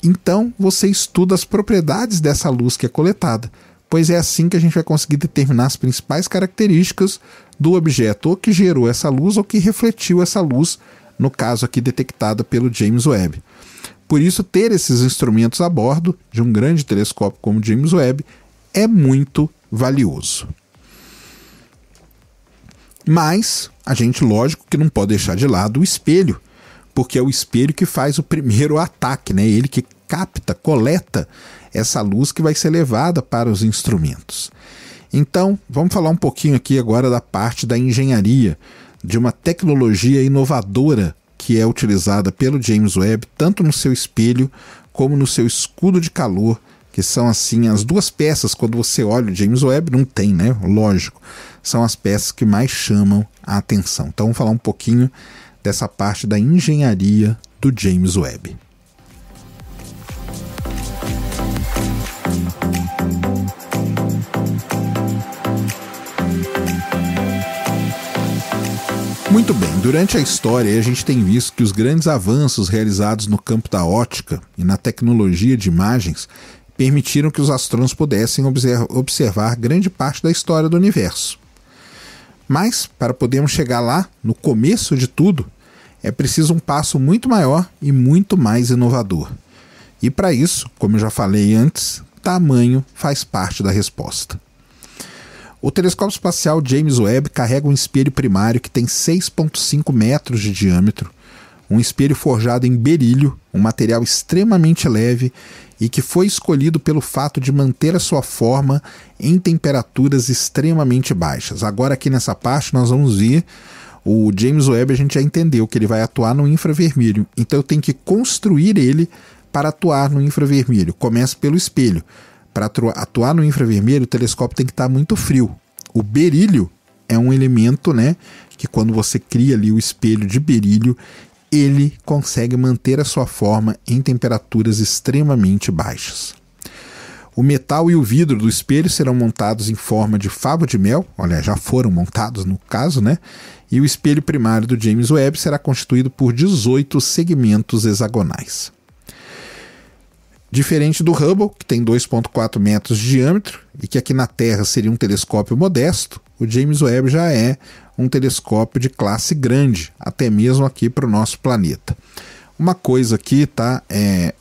Então você estuda as propriedades dessa luz que é coletada, pois é assim que a gente vai conseguir determinar as principais características do objeto, ou que gerou essa luz ou que refletiu essa luz, no caso aqui detectada pelo James Webb. Por isso, ter esses instrumentos a bordo de um grande telescópio como o James Webb é muito valioso. Mas a gente, lógico, que não pode deixar de lado o espelho, porque é o espelho que faz o primeiro ataque, né? Ele que capta, coleta essa luz que vai ser levada para os instrumentos. Então, vamos falar um pouquinho aqui agora da parte da engenharia, de uma tecnologia inovadora que é utilizada pelo James Webb, tanto no seu espelho como no seu escudo de calor, que são assim as duas peças, quando você olha o James Webb, não tem, né? Lógico, são as peças que mais chamam a atenção. Então vamos falar um pouquinho dessa parte da engenharia do James Webb. Muito bem, durante a história a gente tem visto que os grandes avanços realizados no campo da ótica e na tecnologia de imagens permitiram que os astrônomos pudessem observar grande parte da história do universo. Mas, para podermos chegar lá, no começo de tudo, é preciso um passo muito maior e muito mais inovador. E para isso, como eu já falei antes, tamanho faz parte da resposta. O telescópio espacial James Webb carrega um espelho primário que tem 6,5 metros de diâmetro, um espelho forjado em berílio, um material extremamente leve e que foi escolhido pelo fato de manter a sua forma em temperaturas extremamente baixas. Agora aqui nessa parte nós vamos ver o James Webb, a gente já entendeu que ele vai atuar no infravermelho, então eu tenho que construir ele para atuar no infravermelho. Começa pelo espelho. Para atuar no infravermelho, o telescópio tem que estar muito frio. O berílio é um elemento, né, que quando você cria ali o espelho de berílio, ele consegue manter a sua forma em temperaturas extremamente baixas. O metal e o vidro do espelho serão montados em forma de fava de mel, olha, já foram montados no caso, né? E o espelho primário do James Webb será constituído por 18 segmentos hexagonais. Diferente do Hubble, que tem 2,4 metros de diâmetro e que aqui na Terra seria um telescópio modesto, o James Webb já é um telescópio de classe grande, até mesmo aqui para o nosso planeta. Uma coisa aqui, tá? É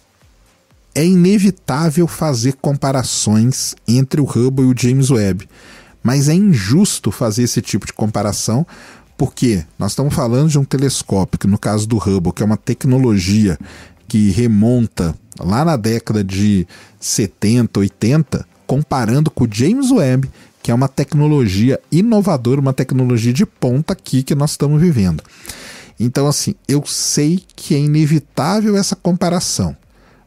inevitável fazer comparações entre o Hubble e o James Webb, mas é injusto fazer esse tipo de comparação, porque nós estamos falando de um telescópio que, no caso do Hubble, que é uma tecnologia que remonta lá na década de 70, 80, comparando com o James Webb, que é uma tecnologia inovadora, uma tecnologia de ponta aqui que nós estamos vivendo. Então, assim, eu sei que é inevitável essa comparação,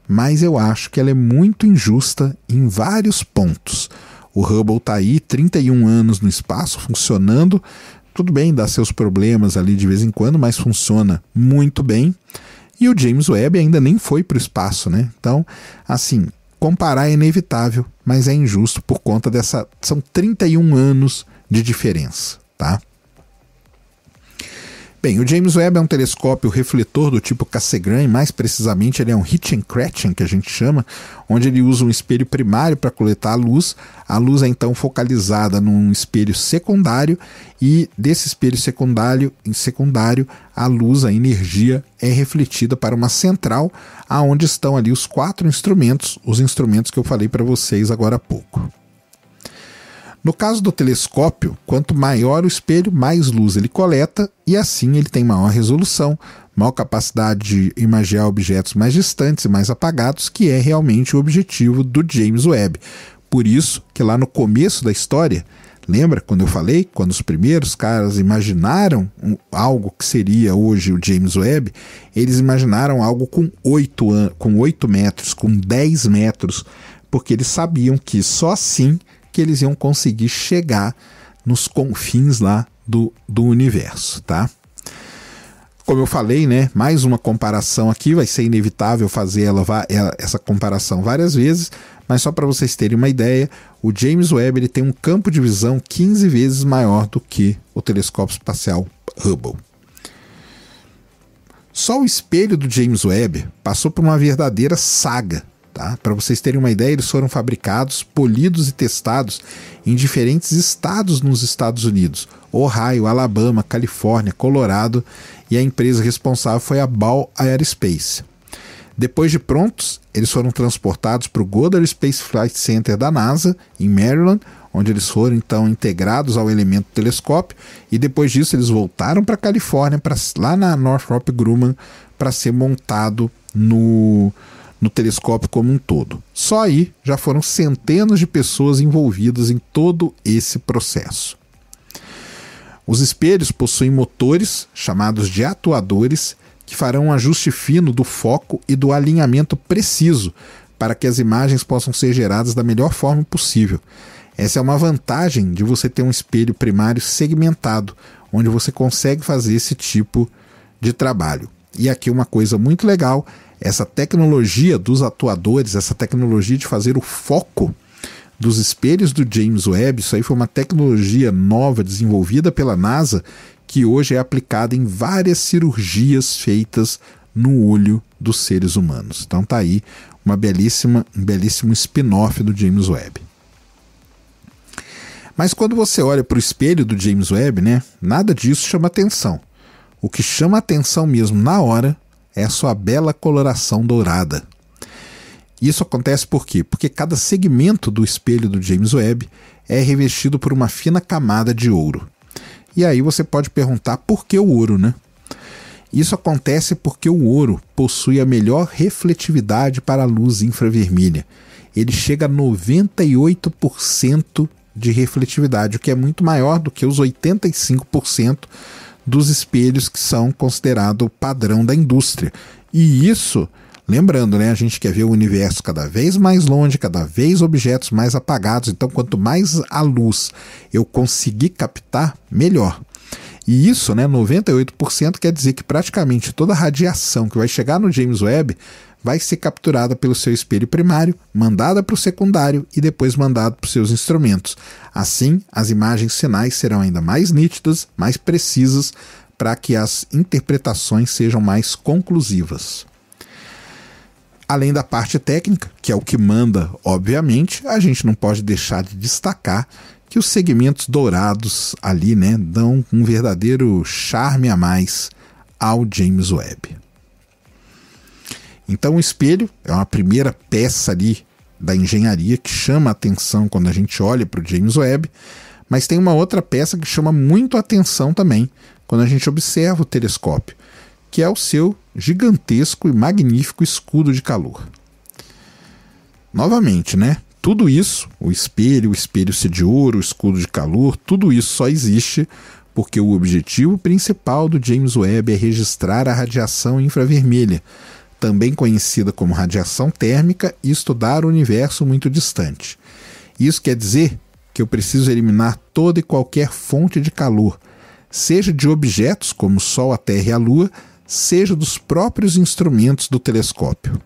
mas eu acho que ela é muito injusta em vários pontos. O Hubble está aí, 31 anos no espaço, funcionando. Tudo bem, dá seus problemas ali de vez em quando, mas funciona muito bem. E o James Webb ainda nem foi para o espaço, né? Então, assim, comparar é inevitável, mas é injusto por conta dessa... São 31 anos de diferença, tá? Bem, o James Webb é um telescópio refletor do tipo Cassegrain, mais precisamente ele é um Hitchin-Cretchen, que a gente chama, onde ele usa um espelho primário para coletar a luz é então focalizada num espelho secundário, e desse espelho secundário, a luz, a energia, é refletida para uma central, aonde estão ali os 4 instrumentos, os instrumentos que eu falei para vocês agora há pouco. No caso do telescópio, quanto maior o espelho, mais luz ele coleta, e assim ele tem maior resolução, maior capacidade de imagiar objetos mais distantes e mais apagados, que é realmente o objetivo do James Webb. Por isso que lá no começo da história, lembra quando eu falei, quando os primeiros caras imaginaram algo que seria hoje o James Webb, eles imaginaram algo com 8 metros, com 10 metros, porque eles sabiam que só assim que eles iam conseguir chegar nos confins lá do universo, tá? Como eu falei, né, mais uma comparação aqui, vai ser inevitável fazer essa comparação várias vezes, mas só para vocês terem uma ideia, o James Webb ele tem um campo de visão 15 vezes maior do que o telescópio espacial Hubble. Só o espelho do James Webb passou por uma verdadeira saga. Tá? Para vocês terem uma ideia, eles foram fabricados, polidos e testados em diferentes estados nos Estados Unidos: Ohio, Alabama, Califórnia, Colorado, e a empresa responsável foi a Ball Aerospace. Depois de prontos, eles foram transportados para o Goddard Space Flight Center da NASA, em Maryland, onde eles foram então integrados ao elemento telescópio, e depois disso eles voltaram para a Califórnia, lá na Northrop Grumman, para ser montado no telescópio como um todo. Só aí já foram centenas de pessoas envolvidas em todo esse processo. Os espelhos possuem motores, chamados de atuadores, que farão um ajuste fino do foco e do alinhamento preciso para que as imagens possam ser geradas da melhor forma possível. Essa é uma vantagem de você ter um espelho primário segmentado, onde você consegue fazer esse tipo de trabalho. E aqui uma coisa muito legal: essa tecnologia dos atuadores, essa tecnologia de fazer o foco dos espelhos do James Webb, isso aí foi uma tecnologia nova desenvolvida pela NASA, que hoje é aplicada em várias cirurgias feitas no olho dos seres humanos. Então tá aí um belíssimo spin-off do James Webb. Mas quando você olha para o espelho do James Webb, né, nada disso chama atenção. O que chama atenção mesmo na hora é a sua bela coloração dourada. Isso acontece por quê? Porque cada segmento do espelho do James Webb é revestido por uma fina camada de ouro. E aí você pode perguntar por que o ouro, né? Isso acontece porque o ouro possui a melhor refletividade para a luz infravermelha. Ele chega a 98% de refletividade, o que é muito maior do que os 85% dos espelhos que são considerados o padrão da indústria. E isso, lembrando, né, a gente quer ver o universo cada vez mais longe, cada vez objetos mais apagados, então quanto mais a luz eu conseguir captar, melhor. E isso, né, 98% quer dizer que praticamente toda a radiação que vai chegar no James Webb vai ser capturada pelo seu espelho primário, mandada para o secundário e depois mandada para os seus instrumentos. Assim, as imagens finais serão ainda mais nítidas, mais precisas, para que as interpretações sejam mais conclusivas. Além da parte técnica, que é o que manda, obviamente, a gente não pode deixar de destacar que os segmentos dourados ali, né, dão um verdadeiro charme a mais ao James Webb. Então o espelho é uma primeira peça ali da engenharia que chama a atenção quando a gente olha para o James Webb, mas tem uma outra peça que chama muito a atenção também quando a gente observa o telescópio, que é o seu gigantesco e magnífico escudo de calor. Novamente, né? Tudo isso, o espelho de ouro, o escudo de calor, tudo isso só existe porque o objetivo principal do James Webb é registrar a radiação infravermelha, também conhecida como radiação térmica, e estudar o universo muito distante. Isso quer dizer que eu preciso eliminar toda e qualquer fonte de calor, seja de objetos como o Sol, a Terra e a Lua, seja dos próprios instrumentos do telescópio.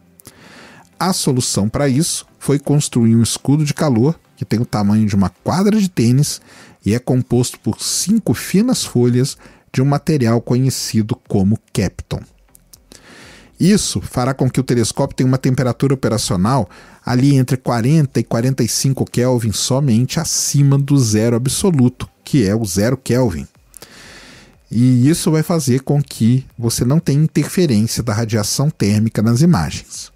A solução para isso foi construir um escudo de calor que tem o tamanho de uma quadra de tênis e é composto por 5 finas folhas de um material conhecido como Kapton. Isso fará com que o telescópio tenha uma temperatura operacional ali entre 40 e 45 Kelvin, somente acima do zero absoluto, que é o 0 Kelvin. E isso vai fazer com que você não tenha interferência da radiação térmica nas imagens.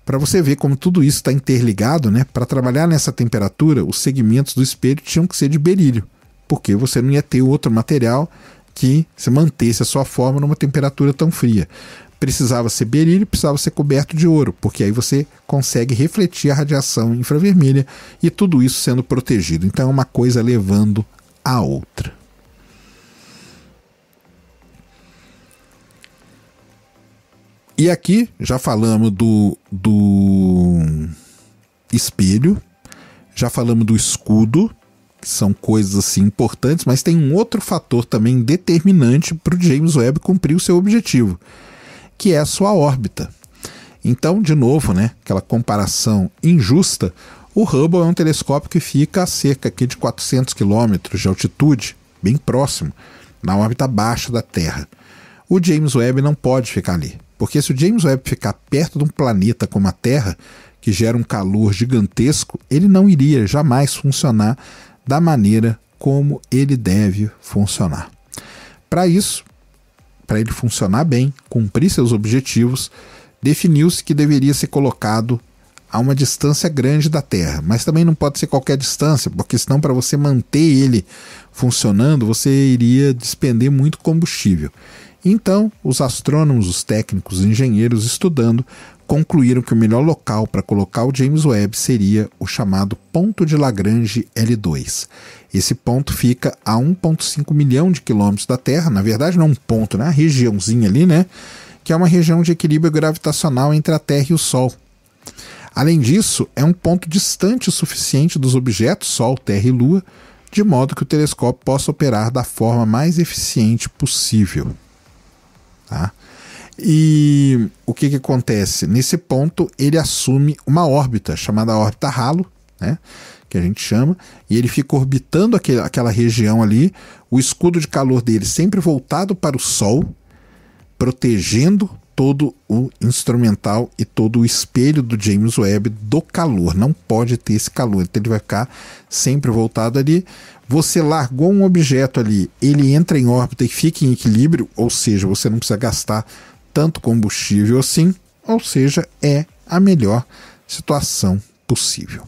Para você ver como tudo isso está interligado, né? Para trabalhar nessa temperatura, os segmentos do espelho tinham que ser de berílio, porque você não ia ter outro material que se mantesse a sua forma numa temperatura tão fria. Precisava ser berílio, precisava ser coberto de ouro, porque aí você consegue refletir a radiação infravermelha e tudo isso sendo protegido. Então é uma coisa levando a outra. E aqui já falamos do espelho, já falamos do escudo, que são coisas assim importantes, mas tem um outro fator também determinante para o James Webb cumprir o seu objetivo, que é a sua órbita. Então, de novo, né, aquela comparação injusta, o Hubble é um telescópio que fica a cerca aqui de 400 km de altitude, bem próximo, na órbita baixa da Terra. O James Webb não pode ficar ali, porque se o James Webb ficar perto de um planeta como a Terra, que gera um calor gigantesco, ele não iria jamais funcionar da maneira como ele deve funcionar. Para isso, para ele funcionar bem, cumprir seus objetivos, definiu-se que deveria ser colocado a uma distância grande da Terra, mas também não pode ser qualquer distância, porque senão para você manter ele funcionando, você iria despender muito combustível. Então, os astrônomos, os técnicos, os engenheiros estudando, concluíram que o melhor local para colocar o James Webb seria o chamado ponto de Lagrange L2. Esse ponto fica a 1,5 milhão de quilômetros da Terra, na verdade não é um ponto, né? Uma regiãozinha ali, né? Que é uma região de equilíbrio gravitacional entre a Terra e o Sol. Além disso, é um ponto distante o suficiente dos objetos Sol, Terra e Lua, de modo que o telescópio possa operar da forma mais eficiente possível. Tá? E o que acontece? Nesse ponto ele assume uma órbita chamada órbita halo, né, que a gente chama, e ele fica orbitando aquela região ali, o escudo de calor dele sempre voltado para o Sol, protegendo todo o instrumental e todo o espelho do James Webb do calor. Não pode ter esse calor, então ele vai ficar sempre voltado ali. Você largou um objeto ali, ele entra em órbita e fica em equilíbrio, ou seja, você não precisa gastar tanto combustível assim, ou seja, é a melhor situação possível.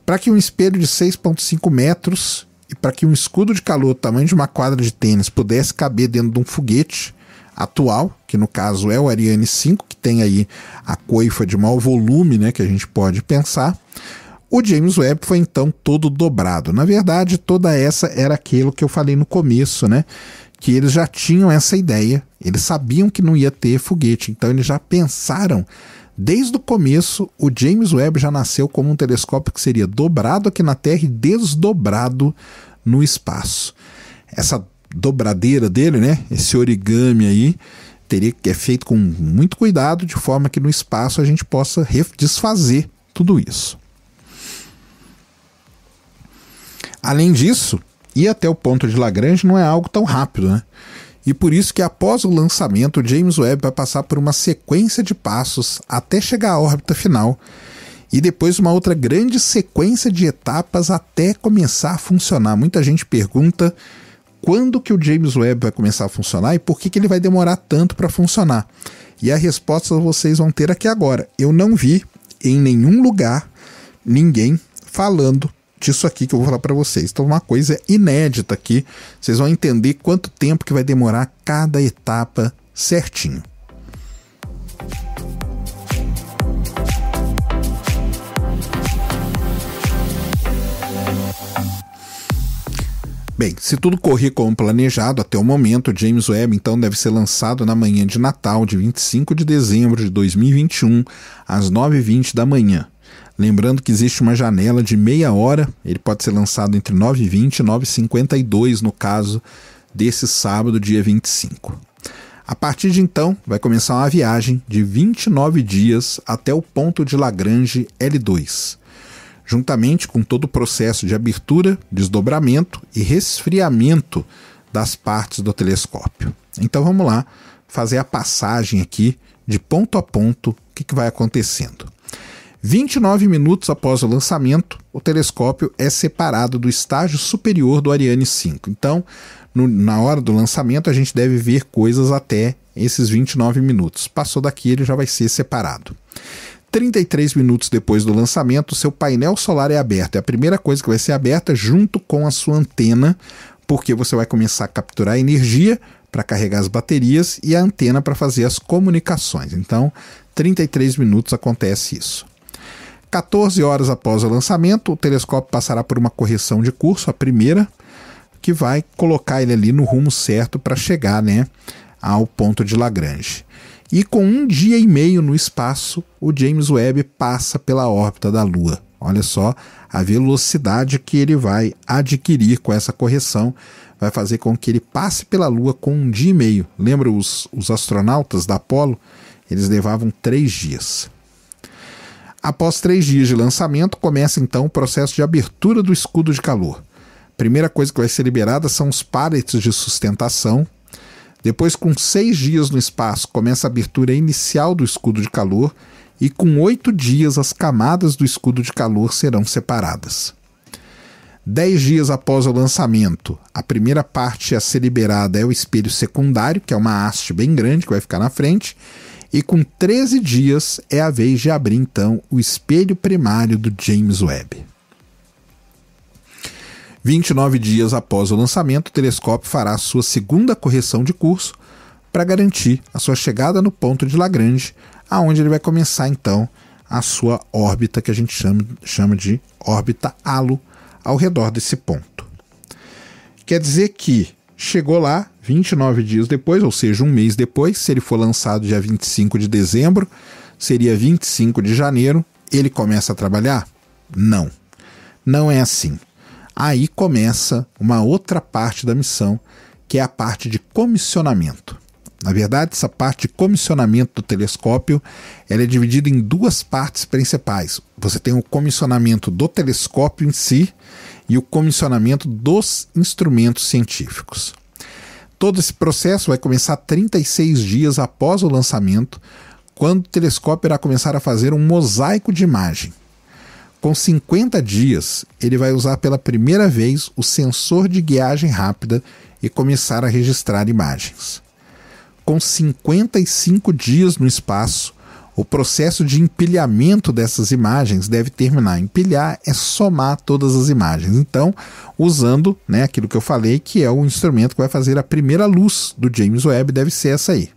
Para que um espelho de 6,5 metros e para que um escudo de calor do tamanho de uma quadra de tênis pudesse caber dentro de um foguete atual, que no caso é o Ariane 5, que tem aí a coifa de maior volume, né, que a gente pode pensar, o James Webb foi então todo dobrado. Na verdade, toda essa era aquilo que eu falei no começo, né, que eles já tinham essa ideia, eles sabiam que não ia ter foguete, então eles já pensaram, desde o começo, o James Webb já nasceu como um telescópio que seria dobrado aqui na Terra e desdobrado no espaço. Essa dobradeira dele, né, esse origami aí, é feito com muito cuidado, de forma que no espaço a gente possa desfazer tudo isso. Além disso, ir até o ponto de Lagrange não é algo tão rápido, né? E por isso que após o lançamento, o James Webb vai passar por uma sequência de passos até chegar à órbita final. e depois uma outra grande sequência de etapas até começar a funcionar. Muita gente pergunta quando que o James Webb vai começar a funcionar e por que ele vai demorar tanto para funcionar. E a resposta vocês vão ter aqui agora. Eu não vi em nenhum lugar ninguém falando disso aqui que eu vou falar para vocês. Então uma coisa inédita aqui. Vocês vão entender quanto tempo que vai demorar cada etapa certinho. Bem, se tudo correr como planejado até o momento, o James Webb então deve ser lançado na manhã de Natal, de 25 de dezembro de 2021, às 9h20 da manhã. Lembrando que existe uma janela de meia hora, ele pode ser lançado entre 9h20 e 9h52 no caso desse sábado, dia 25. A partir de então, vai começar uma viagem de 29 dias até o ponto de Lagrange L2. Juntamente com todo o processo de abertura, desdobramento e resfriamento das partes do telescópio. Então vamos lá fazer a passagem aqui de ponto a ponto, o que vai acontecendo. 29 minutos após o lançamento, o telescópio é separado do estágio superior do Ariane 5. Então, na hora do lançamento, a gente deve ver coisas até esses 29 minutos. Passou daqui, ele já vai ser separado. 33 minutos depois do lançamento, seu painel solar é aberto. É a primeira coisa que vai ser aberta junto com a sua antena, porque você vai começar a capturar energia para carregar as baterias e a antena para fazer as comunicações. Então, 33 minutos acontece isso. 14 horas após o lançamento, o telescópio passará por uma correção de curso, a primeira, que vai colocar ele ali no rumo certo para chegar, ao ponto de Lagrange. E com 1 dia e meio no espaço, o James Webb passa pela órbita da Lua. Olha só a velocidade que ele vai adquirir com essa correção. Vai fazer com que ele passe pela Lua com 1 dia e meio. Lembra os astronautas da Apollo? Eles levavam 3 dias. Após 3 dias de lançamento, começa então o processo de abertura do escudo de calor. Primeira coisa que vai ser liberada são os pallets de sustentação. Depois, com 6 dias no espaço, começa a abertura inicial do escudo de calor e com 8 dias as camadas do escudo de calor serão separadas. 10 dias após o lançamento, a primeira parte a ser liberada é o espelho secundário, que é uma haste bem grande que vai ficar na frente, e com 13 dias é a vez de abrir então o espelho primário do James Webb. 29 dias após o lançamento, o telescópio fará a sua segunda correção de curso para garantir a sua chegada no ponto de Lagrange, aonde ele vai começar então a sua órbita, que a gente chama de órbita halo, ao redor desse ponto. Quer dizer que chegou lá 29 dias depois, ou seja, 1 mês depois. Se ele for lançado dia 25 de dezembro, seria 25 de janeiro, ele começa a trabalhar? Não, não é assim. Aí começa uma outra parte da missão, que é a parte de comissionamento. Na verdade, essa parte de comissionamento do telescópio ela é dividida em 2 partes principais. Você tem o comissionamento do telescópio em si e o comissionamento dos instrumentos científicos. Todo esse processo vai começar 36 dias após o lançamento, quando o telescópio irá começar a fazer um mosaico de imagem. Com 50 dias, ele vai usar pela primeira vez o sensor de guiagem rápida e começar a registrar imagens. Com 55 dias no espaço, o processo de empilhamento dessas imagens deve terminar. Empilhar é somar todas as imagens. Então, usando aquilo que eu falei, que é o instrumento que vai fazer a primeira luz do James Webb, deve ser essa aí.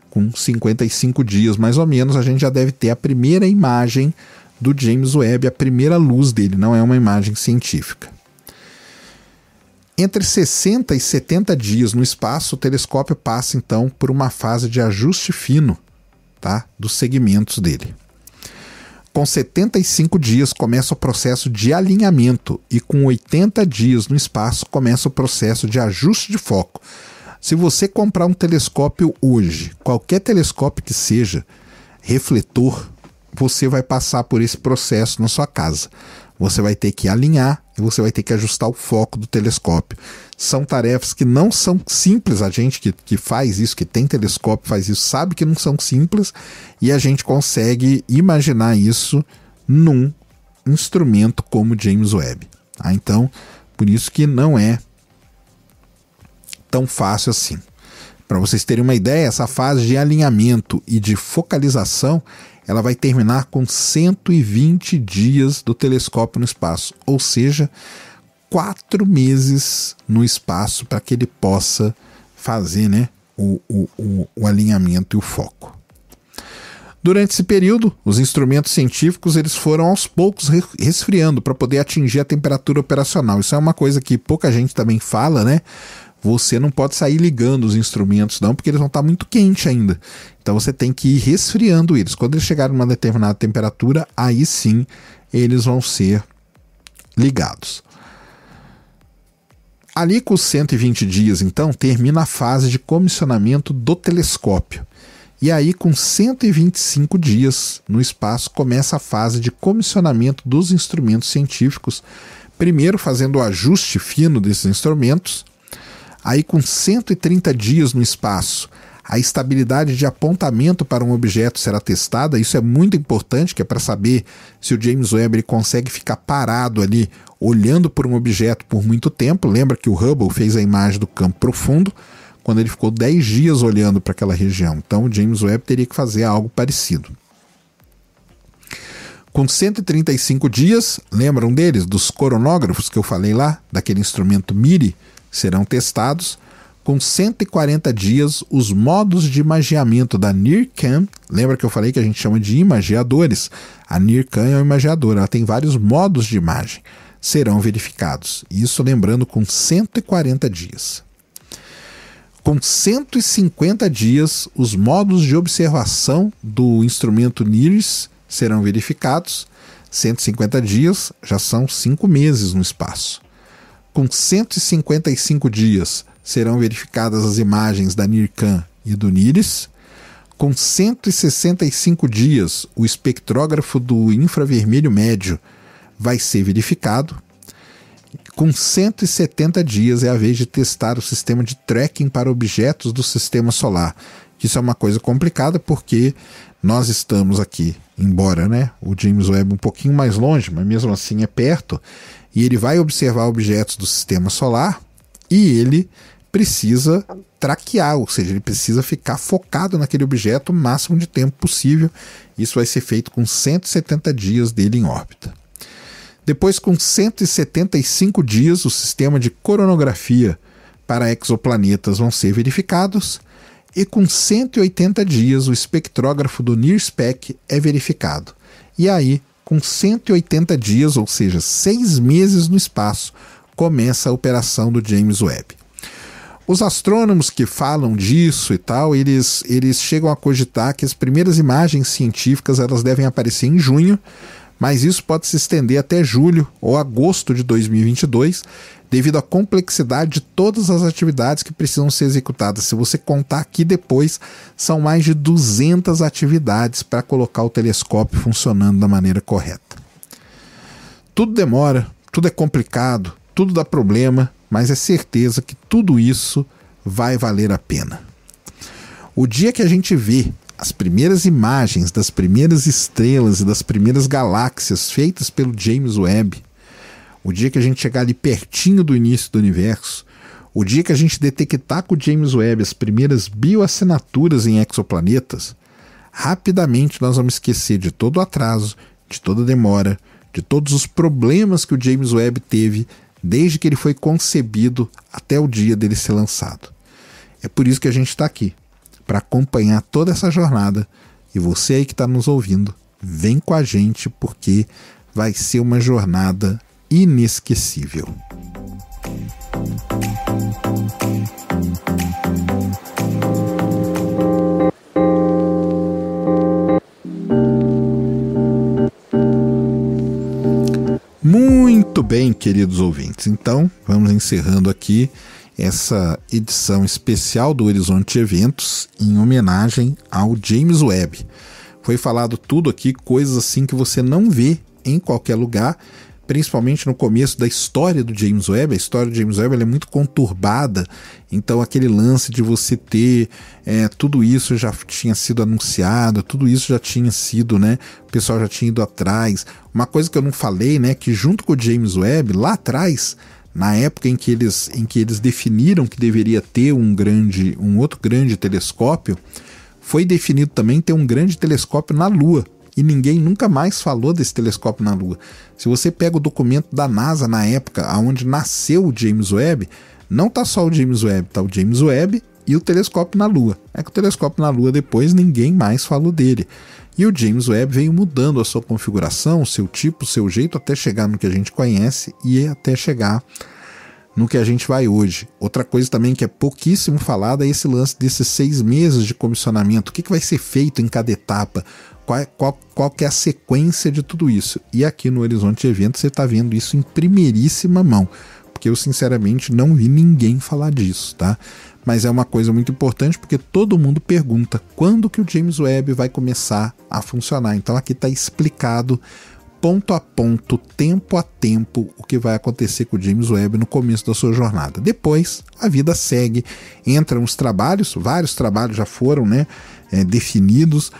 Com 55 dias mais ou menos, a gente já deve ter a primeira imagem do James Webb, a primeira luz dele, não é uma imagem científica. Entre 60 e 70 dias no espaço, o telescópio passa então por uma fase de ajuste fino, dos segmentos dele. Com 75 dias começa o processo de alinhamento e com 80 dias no espaço começa o processo de ajuste de foco. Se você comprar um telescópio hoje, qualquer telescópio que seja, refletor, você vai passar por esse processo na sua casa. Você vai ter que alinhar e você vai ter que ajustar o foco do telescópio. São tarefas que não são simples. A gente que faz isso, que tem telescópio, faz isso, sabe que não são simples, e a gente consegue imaginar isso num instrumento como o James Webb. Tá? Então, por isso que não é tão fácil assim. Para vocês terem uma ideia, essa fase de alinhamento e de focalização, ela vai terminar com 120 dias do telescópio no espaço, ou seja, 4 meses no espaço para que ele possa fazer, né, o alinhamento e o foco. Durante esse período, os instrumentos científicos eles foram aos poucos resfriando para poder atingir a temperatura operacional. Isso é uma coisa que pouca gente também fala, né? Você não pode sair ligando os instrumentos não, porque eles vão estar muito quentes ainda. Então você tem que ir resfriando eles. Quando eles chegarem a uma determinada temperatura, aí sim eles vão ser ligados. Ali com os 120 dias, então, termina a fase de comissionamento do telescópio. E aí, com 125 dias no espaço, começa a fase de comissionamento dos instrumentos científicos, primeiro fazendo o ajuste fino desses instrumentos. Aí, com 130 dias no espaço, a estabilidade de apontamento para um objeto será testada. Isso é muito importante, que é para saber se o James Webb ele consegue ficar parado ali, olhando por um objeto por muito tempo. Lembra que o Hubble fez a imagem do campo profundo, quando ele ficou 10 dias olhando para aquela região. Então o James Webb teria que fazer algo parecido. Com 135 dias, lembram deles? Dos coronógrafos que eu falei lá? Daquele instrumento MIRI, serão testados. Com 140 dias, os modos de imageamento da NIRCam, lembra que eu falei que a gente chama de imageadores? A NIRCam é um imageador, ela tem vários modos de imagem, serão verificados. Isso lembrando com 140 dias. Com 150 dias, os modos de observação do instrumento NIRISS serão verificados. 150 dias já são 5 meses no espaço. Com 155 dias, serão verificadas as imagens da NIRCam e do NIRISS. Com 165 dias, o espectrógrafo do infravermelho médio vai ser verificado. Com 170 dias é a vez de testar o sistema de tracking para objetos do sistema solar. Isso é uma coisa complicada porque nós estamos aqui, embora, né, o James Webb um pouquinho mais longe, mas mesmo assim é perto, e ele vai observar objetos do sistema solar e ele precisa traquear, ou seja, ele precisa ficar focado naquele objeto o máximo de tempo possível. Isso vai ser feito com 170 dias dele em órbita. Depois, com 175 dias, o sistema de coronografia para exoplanetas vão ser verificados, e com 180 dias o espectrógrafo do NIRSPEC é verificado. E aí, com 180 dias, ou seja, 6 meses no espaço, começa a operação do James Webb. Os astrônomos que falam disso e tal, eles chegam a cogitar que as primeiras imagens científicas elas devem aparecer em junho, mas isso pode se estender até julho ou agosto de 2022, devido à complexidade de todas as atividades que precisam ser executadas. Se você contar aqui depois, são mais de 200 atividades para colocar o telescópio funcionando da maneira correta. Tudo demora, tudo é complicado, tudo dá problema, mas é certeza que tudo isso vai valer a pena. O dia que a gente vê as primeiras imagens das primeiras estrelas e das primeiras galáxias feitas pelo James Webb, o dia que a gente chegar ali pertinho do início do universo, o dia que a gente detectar com o James Webb as primeiras bioassinaturas em exoplanetas, rapidamente nós vamos esquecer de todo o atraso, de toda a demora, de todos os problemas que o James Webb teve desde que ele foi concebido até o dia dele ser lançado. É por isso que a gente está aqui, para acompanhar toda essa jornada. E você aí que está nos ouvindo, vem com a gente porque vai ser uma jornada inesquecível. Muito bem, queridos ouvintes. Então, vamos encerrando aqui essa edição especial do Horizonte Eventos em homenagem ao James Webb. Foi falado tudo aqui, coisas assim que você não vê em qualquer lugar, principalmente no começo da história do James Webb. A história do James Webb ela é muito conturbada, então aquele lance de você ter tudo isso já tinha sido anunciado, tudo isso já tinha sido, né, o pessoal já tinha ido atrás. Uma coisa que eu não falei, né, que junto com o James Webb, lá atrás, na época em que eles definiram que deveria ter um outro grande telescópio, foi definido também ter um grande telescópio na Lua. E ninguém nunca mais falou desse telescópio na Lua. Se você pega o documento da NASA na época, onde nasceu o James Webb, não está só o James Webb, está o James Webb e o telescópio na Lua. É que o telescópio na Lua depois ninguém mais falou dele. E o James Webb veio mudando a sua configuração, o seu tipo, o seu jeito, até chegar no que a gente conhece e até chegar no que a gente vai hoje. Outra coisa também que é pouquíssimo falada é esse lance desses 6 meses de comissionamento. O que vai ser feito em cada etapa? Qual que é a sequência de tudo isso? E aqui no Horizonte Eventos você está vendo isso em primeiríssima mão, porque eu sinceramente não vi ninguém falar disso, tá? Mas é uma coisa muito importante porque todo mundo pergunta quando que o James Webb vai começar a funcionar. Então aqui está explicado ponto a ponto, tempo a tempo, o que vai acontecer com o James Webb no começo da sua jornada. Depois, a vida segue, entram os trabalhos, vários trabalhos já foram, né, definidos.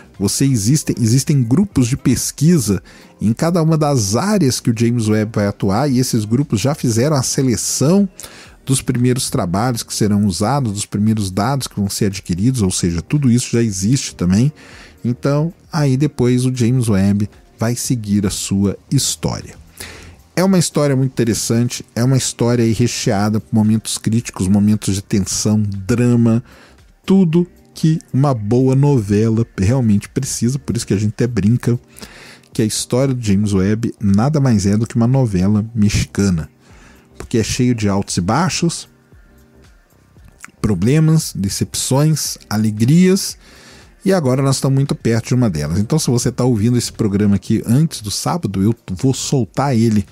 Existem grupos de pesquisa em cada uma das áreas que o James Webb vai atuar, e esses grupos já fizeram a seleção dos primeiros trabalhos que serão usados, dos primeiros dados que vão ser adquiridos, ou seja, tudo isso já existe também. Então, aí depois o James Webb vai seguir a sua história. É uma história muito interessante, é uma história aí recheada por momentos críticos, momentos de tensão, drama, tudo que uma boa novela realmente precisa. Por isso que a gente até brinca que a história do James Webb nada mais é do que uma novela mexicana, porque é cheio de altos e baixos, problemas, decepções, alegrias. E agora nós estamos muito perto de uma delas. Então, se você está ouvindo esse programa aqui antes do sábado, eu vou soltar ele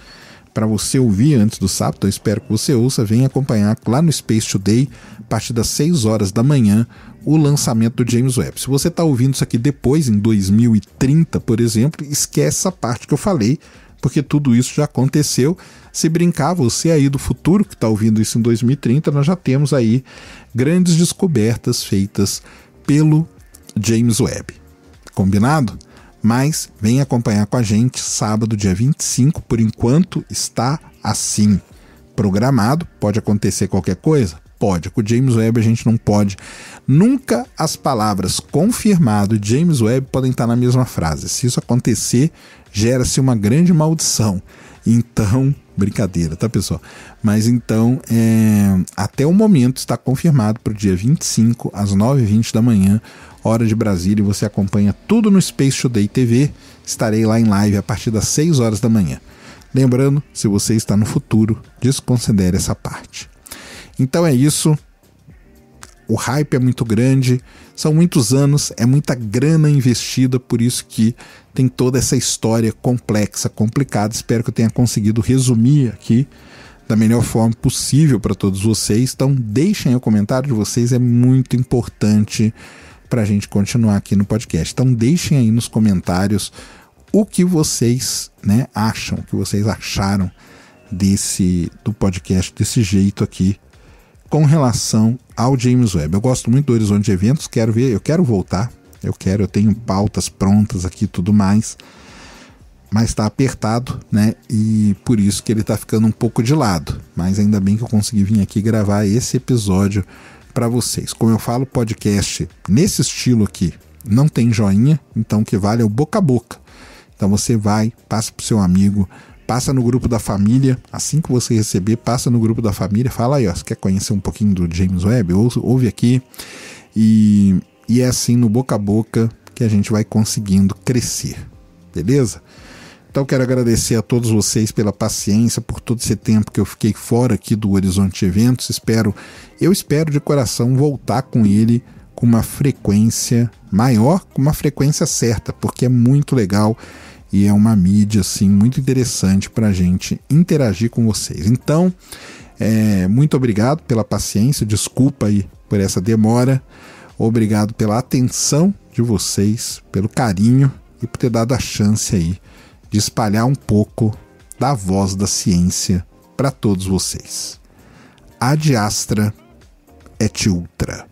para você ouvir antes do sábado. Eu espero que você ouça. Venha acompanhar lá no Space Today, a partir das 6 horas da manhã, o lançamento do James Webb. Se você está ouvindo isso aqui depois, em 2030, por exemplo, esquece essa parte que eu falei, porque tudo isso já aconteceu. Se brincar, você aí do futuro que está ouvindo isso em 2030, nós já temos aí grandes descobertas feitas pelo James Webb. Combinado? Mas vem acompanhar com a gente sábado, dia 25, por enquanto está assim programado. Pode acontecer qualquer coisa? Pode. Com o James Webb a gente não pode. Nunca as palavras confirmado e James Webb podem estar na mesma frase. Se isso acontecer, gera-se uma grande maldição. Então, brincadeira, tá, pessoal? Mas então, até o momento está confirmado para o dia 25, às 9h20 da manhã, hora de Brasília, e você acompanha tudo no Space Today TV. Estarei lá em live a partir das 6 horas da manhã. Lembrando, se você está no futuro, desconsidere essa parte. Então é isso. O hype é muito grande, são muitos anos, é muita grana investida, por isso que tem toda essa história complexa, complicada. Espero que eu tenha conseguido resumir aqui da melhor forma possível para todos vocês. Então deixem o comentário de vocês, é muito importante para a gente continuar aqui no podcast. Então deixem aí nos comentários o que vocês, né, acham, o que vocês acharam do podcast desse jeito aqui, com relação ao James Webb. Eu gosto muito do Horizonte de Eventos, eu quero voltar, eu tenho pautas prontas aqui e tudo mais, mas está apertado, né? E por isso que ele está ficando um pouco de lado. Mas ainda bem que eu consegui vir aqui gravar esse episódio para vocês. Como eu falo, podcast nesse estilo aqui não tem joinha, então o que vale é o boca a boca. Então você vai, passa pro seu amigo, passa no grupo da família, assim que você receber, passa no grupo da família, fala aí, ó, você quer conhecer um pouquinho do James Webb? Ouve aqui. E é assim, no boca a boca, que a gente vai conseguindo crescer, beleza? Então quero agradecer a todos vocês pela paciência, por todo esse tempo que eu fiquei fora aqui do Horizonte Eventos. Eu espero de coração voltar com ele com uma frequência maior, com uma frequência certa, porque é muito legal e é uma mídia assim, muito interessante para a gente interagir com vocês. Então, muito obrigado pela paciência, desculpa aí por essa demora, obrigado pela atenção de vocês, pelo carinho e por ter dado a chance aí de espalhar um pouco da voz da ciência para todos vocês. Ad astra et ultra.